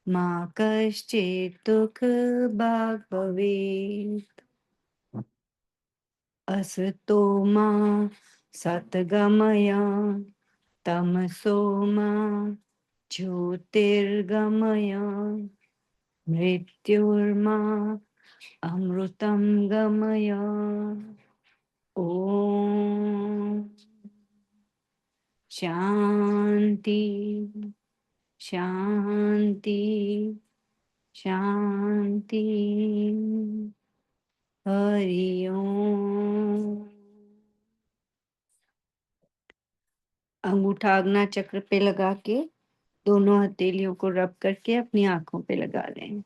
मा कश्चित् दुःखभाग् भवेत्। असतो मा सद्गमय, तमसो मा ज्योतिर्गमय मृत्युर्मा अमृतं गमय। ओम शांति शांति शांति। हरि ओम। अंगूठा आज्ञा चक्र पे लगा के दोनों हथेलियों को रब करके अपनी आंखों पे लगा लें।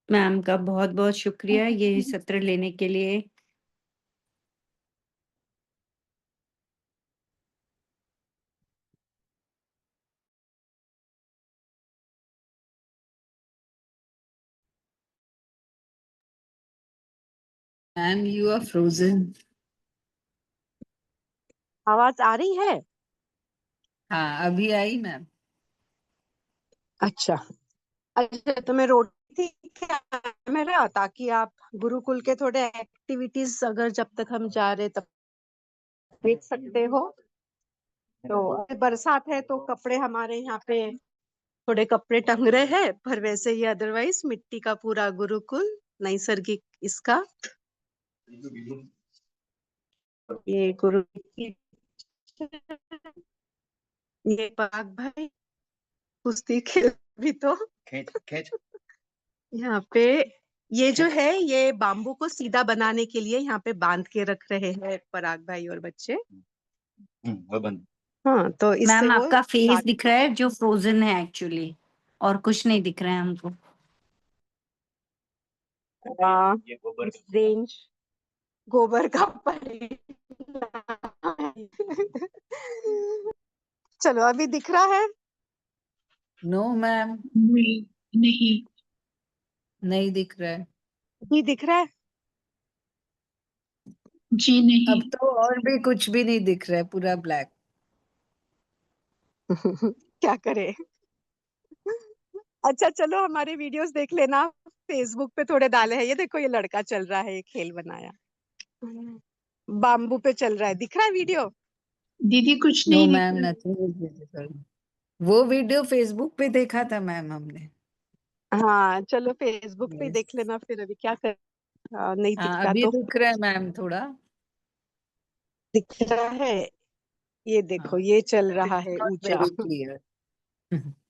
मैम का बहुत बहुत शुक्रिया ये सत्र लेने के लिए। Ma'am you are frozen. आवाज आ रही है? हाँ अभी आई मैम। अच्छा अच्छा, तो मैं रोटी थी कैमरा ताकि आप गुरुकुल के थोड़े एक्टिविटीज अगर जब तक हम जा रहे तब देख सकते हो। तो अभी बरसात है तो कपड़े हमारे यहाँ पे थोड़े कपड़े टंग रहे हैं, पर वैसे ही अदरवाइज मिट्टी का पूरा गुरुकुल नैसर्गिक इसका ये गुरु ये पाक भाई कुश्ती खेल भी तो यहाँ पे ये जो है ये बाम्बू को सीधा बनाने के लिए यहाँ पे बांध के रख रहे हैं पराग भाई और बच्चे। वो बंद। हाँ तो इससे मैम वो आपका फेस दिख रहा है जो फ्रोजन है एक्चुअली, और कुछ नहीं दिख रहा है हमको। ये गोबर रेंज गोबर का चलो अभी दिख रहा है? नो मैम नहीं नहीं नहीं दिख रहा है। अभी दिख रहा है? जी नहीं। अब तो और भी कुछ भी नहीं दिख रहा है, पूरा ब्लैक। क्या करे। अच्छा चलो हमारे वीडियोस देख लेना, फेसबुक पे थोड़े डाले हैं। ये देखो ये लड़का चल रहा है, ये खेल बनाया बाम्बू पे चल रहा है, दिख रहा है वीडियो? दीदी कुछ नो नहीं दिख मैम रहा। Nothing is visible. वो वीडियो फेसबुक पे देखा था मैम हमने। हाँ चलो फेसबुक पे यस देख लेना फिर। अभी क्या कर नहीं दिख हाँ रहा अभी तो दिख रहा है मैम थोड़ा। दिख रहा है। ये देखो हाँ ये चल रहा है नॉट ऊंचा, वेरी क्लियर।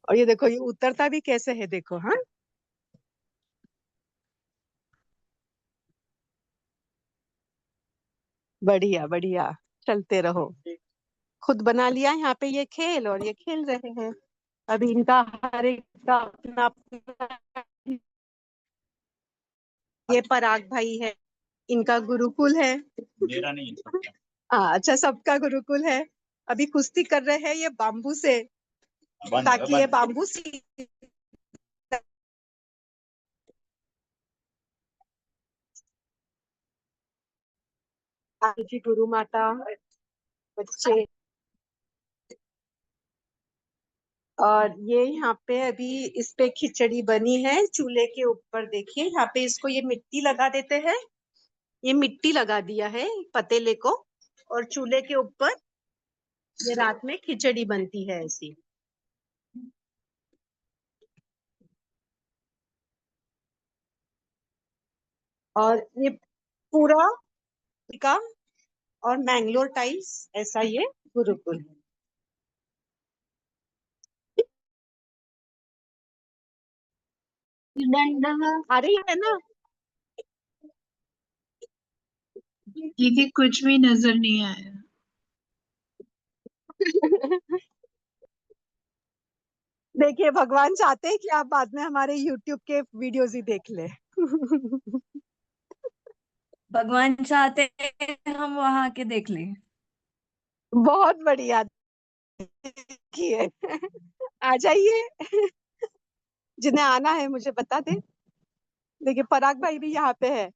और ये देखो ये उतरता भी कैसे है, देखो। हाँ बढ़िया बढ़िया, चलते रहो। खुद बना लिया यहाँ पे ये खेल और ये खेल रहे हैं। अभी इनका हर एक का अपना अपना, ये पराग भाई है, इनका गुरुकुल है। मेरा नहीं है सबका। हाँ अच्छा सबका गुरुकुल है। अभी कुश्ती कर रहे हैं ये बाम्बू से, बंद है, ताकि ये बंद। बाम्बू जी गुरु माता बच्चे। और ये यहाँ पे अभी इस पे खिचड़ी बनी है चूल्हे के ऊपर। देखिए यहाँ पे इसको ये मिट्टी लगा देते हैं, ये मिट्टी लगा दिया है पतीले को, और चूल्हे के ऊपर ये रात में खिचड़ी बनती है ऐसी। और ये पूरा का और मैंगलोर टाइल्स ऐसा ये गुरुकुल। आ रही है ना? दीदी कुछ भी नजर नहीं आया। देखिए भगवान चाहते हैं कि आप बाद में हमारे YouTube के वीडियोस ही देख ले। भगवान चाहते हैं हम वहां के देख लें। बहुत बढ़िया किए। आ जाइए, जिन्हें आना है मुझे बता दे। देखिए पराग भाई भी यहाँ पे है,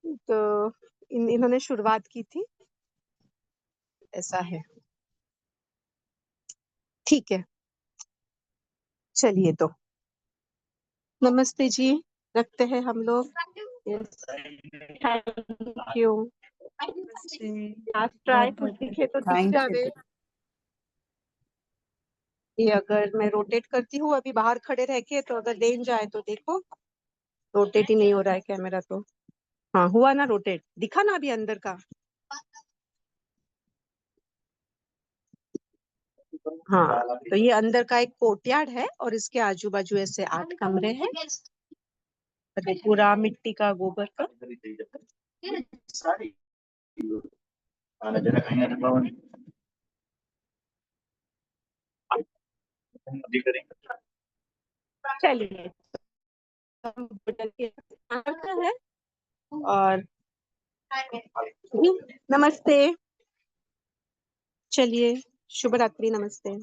तो इन्होंने शुरुआत की थी, ऐसा है। ठीक है चलिए तो नमस्ते जी, रखते हैं हम लोग। Thank you. लास्ट ट्राई कुछ दिखे तो दिख थैंक जावे। यू। ये अगर मैं रोटेट करती हूँ अभी बाहर खड़े रह के, तो अगर रेंज आए तो देखो, रोटेट ही नहीं हो रहा है कैमरा तो। हाँ हुआ ना रोटेट, दिखा ना अभी अंदर का। हाँ तो ये अंदर का एक कोर्टयार्ड है और इसके आजू बाजू ऐसे 8 कमरे हैं। और ये पूरा मिट्टी का गोबर का। चलिए हम होटल के आता है। और नमस्ते, चलिए शुभ रात्रि, नमस्ते।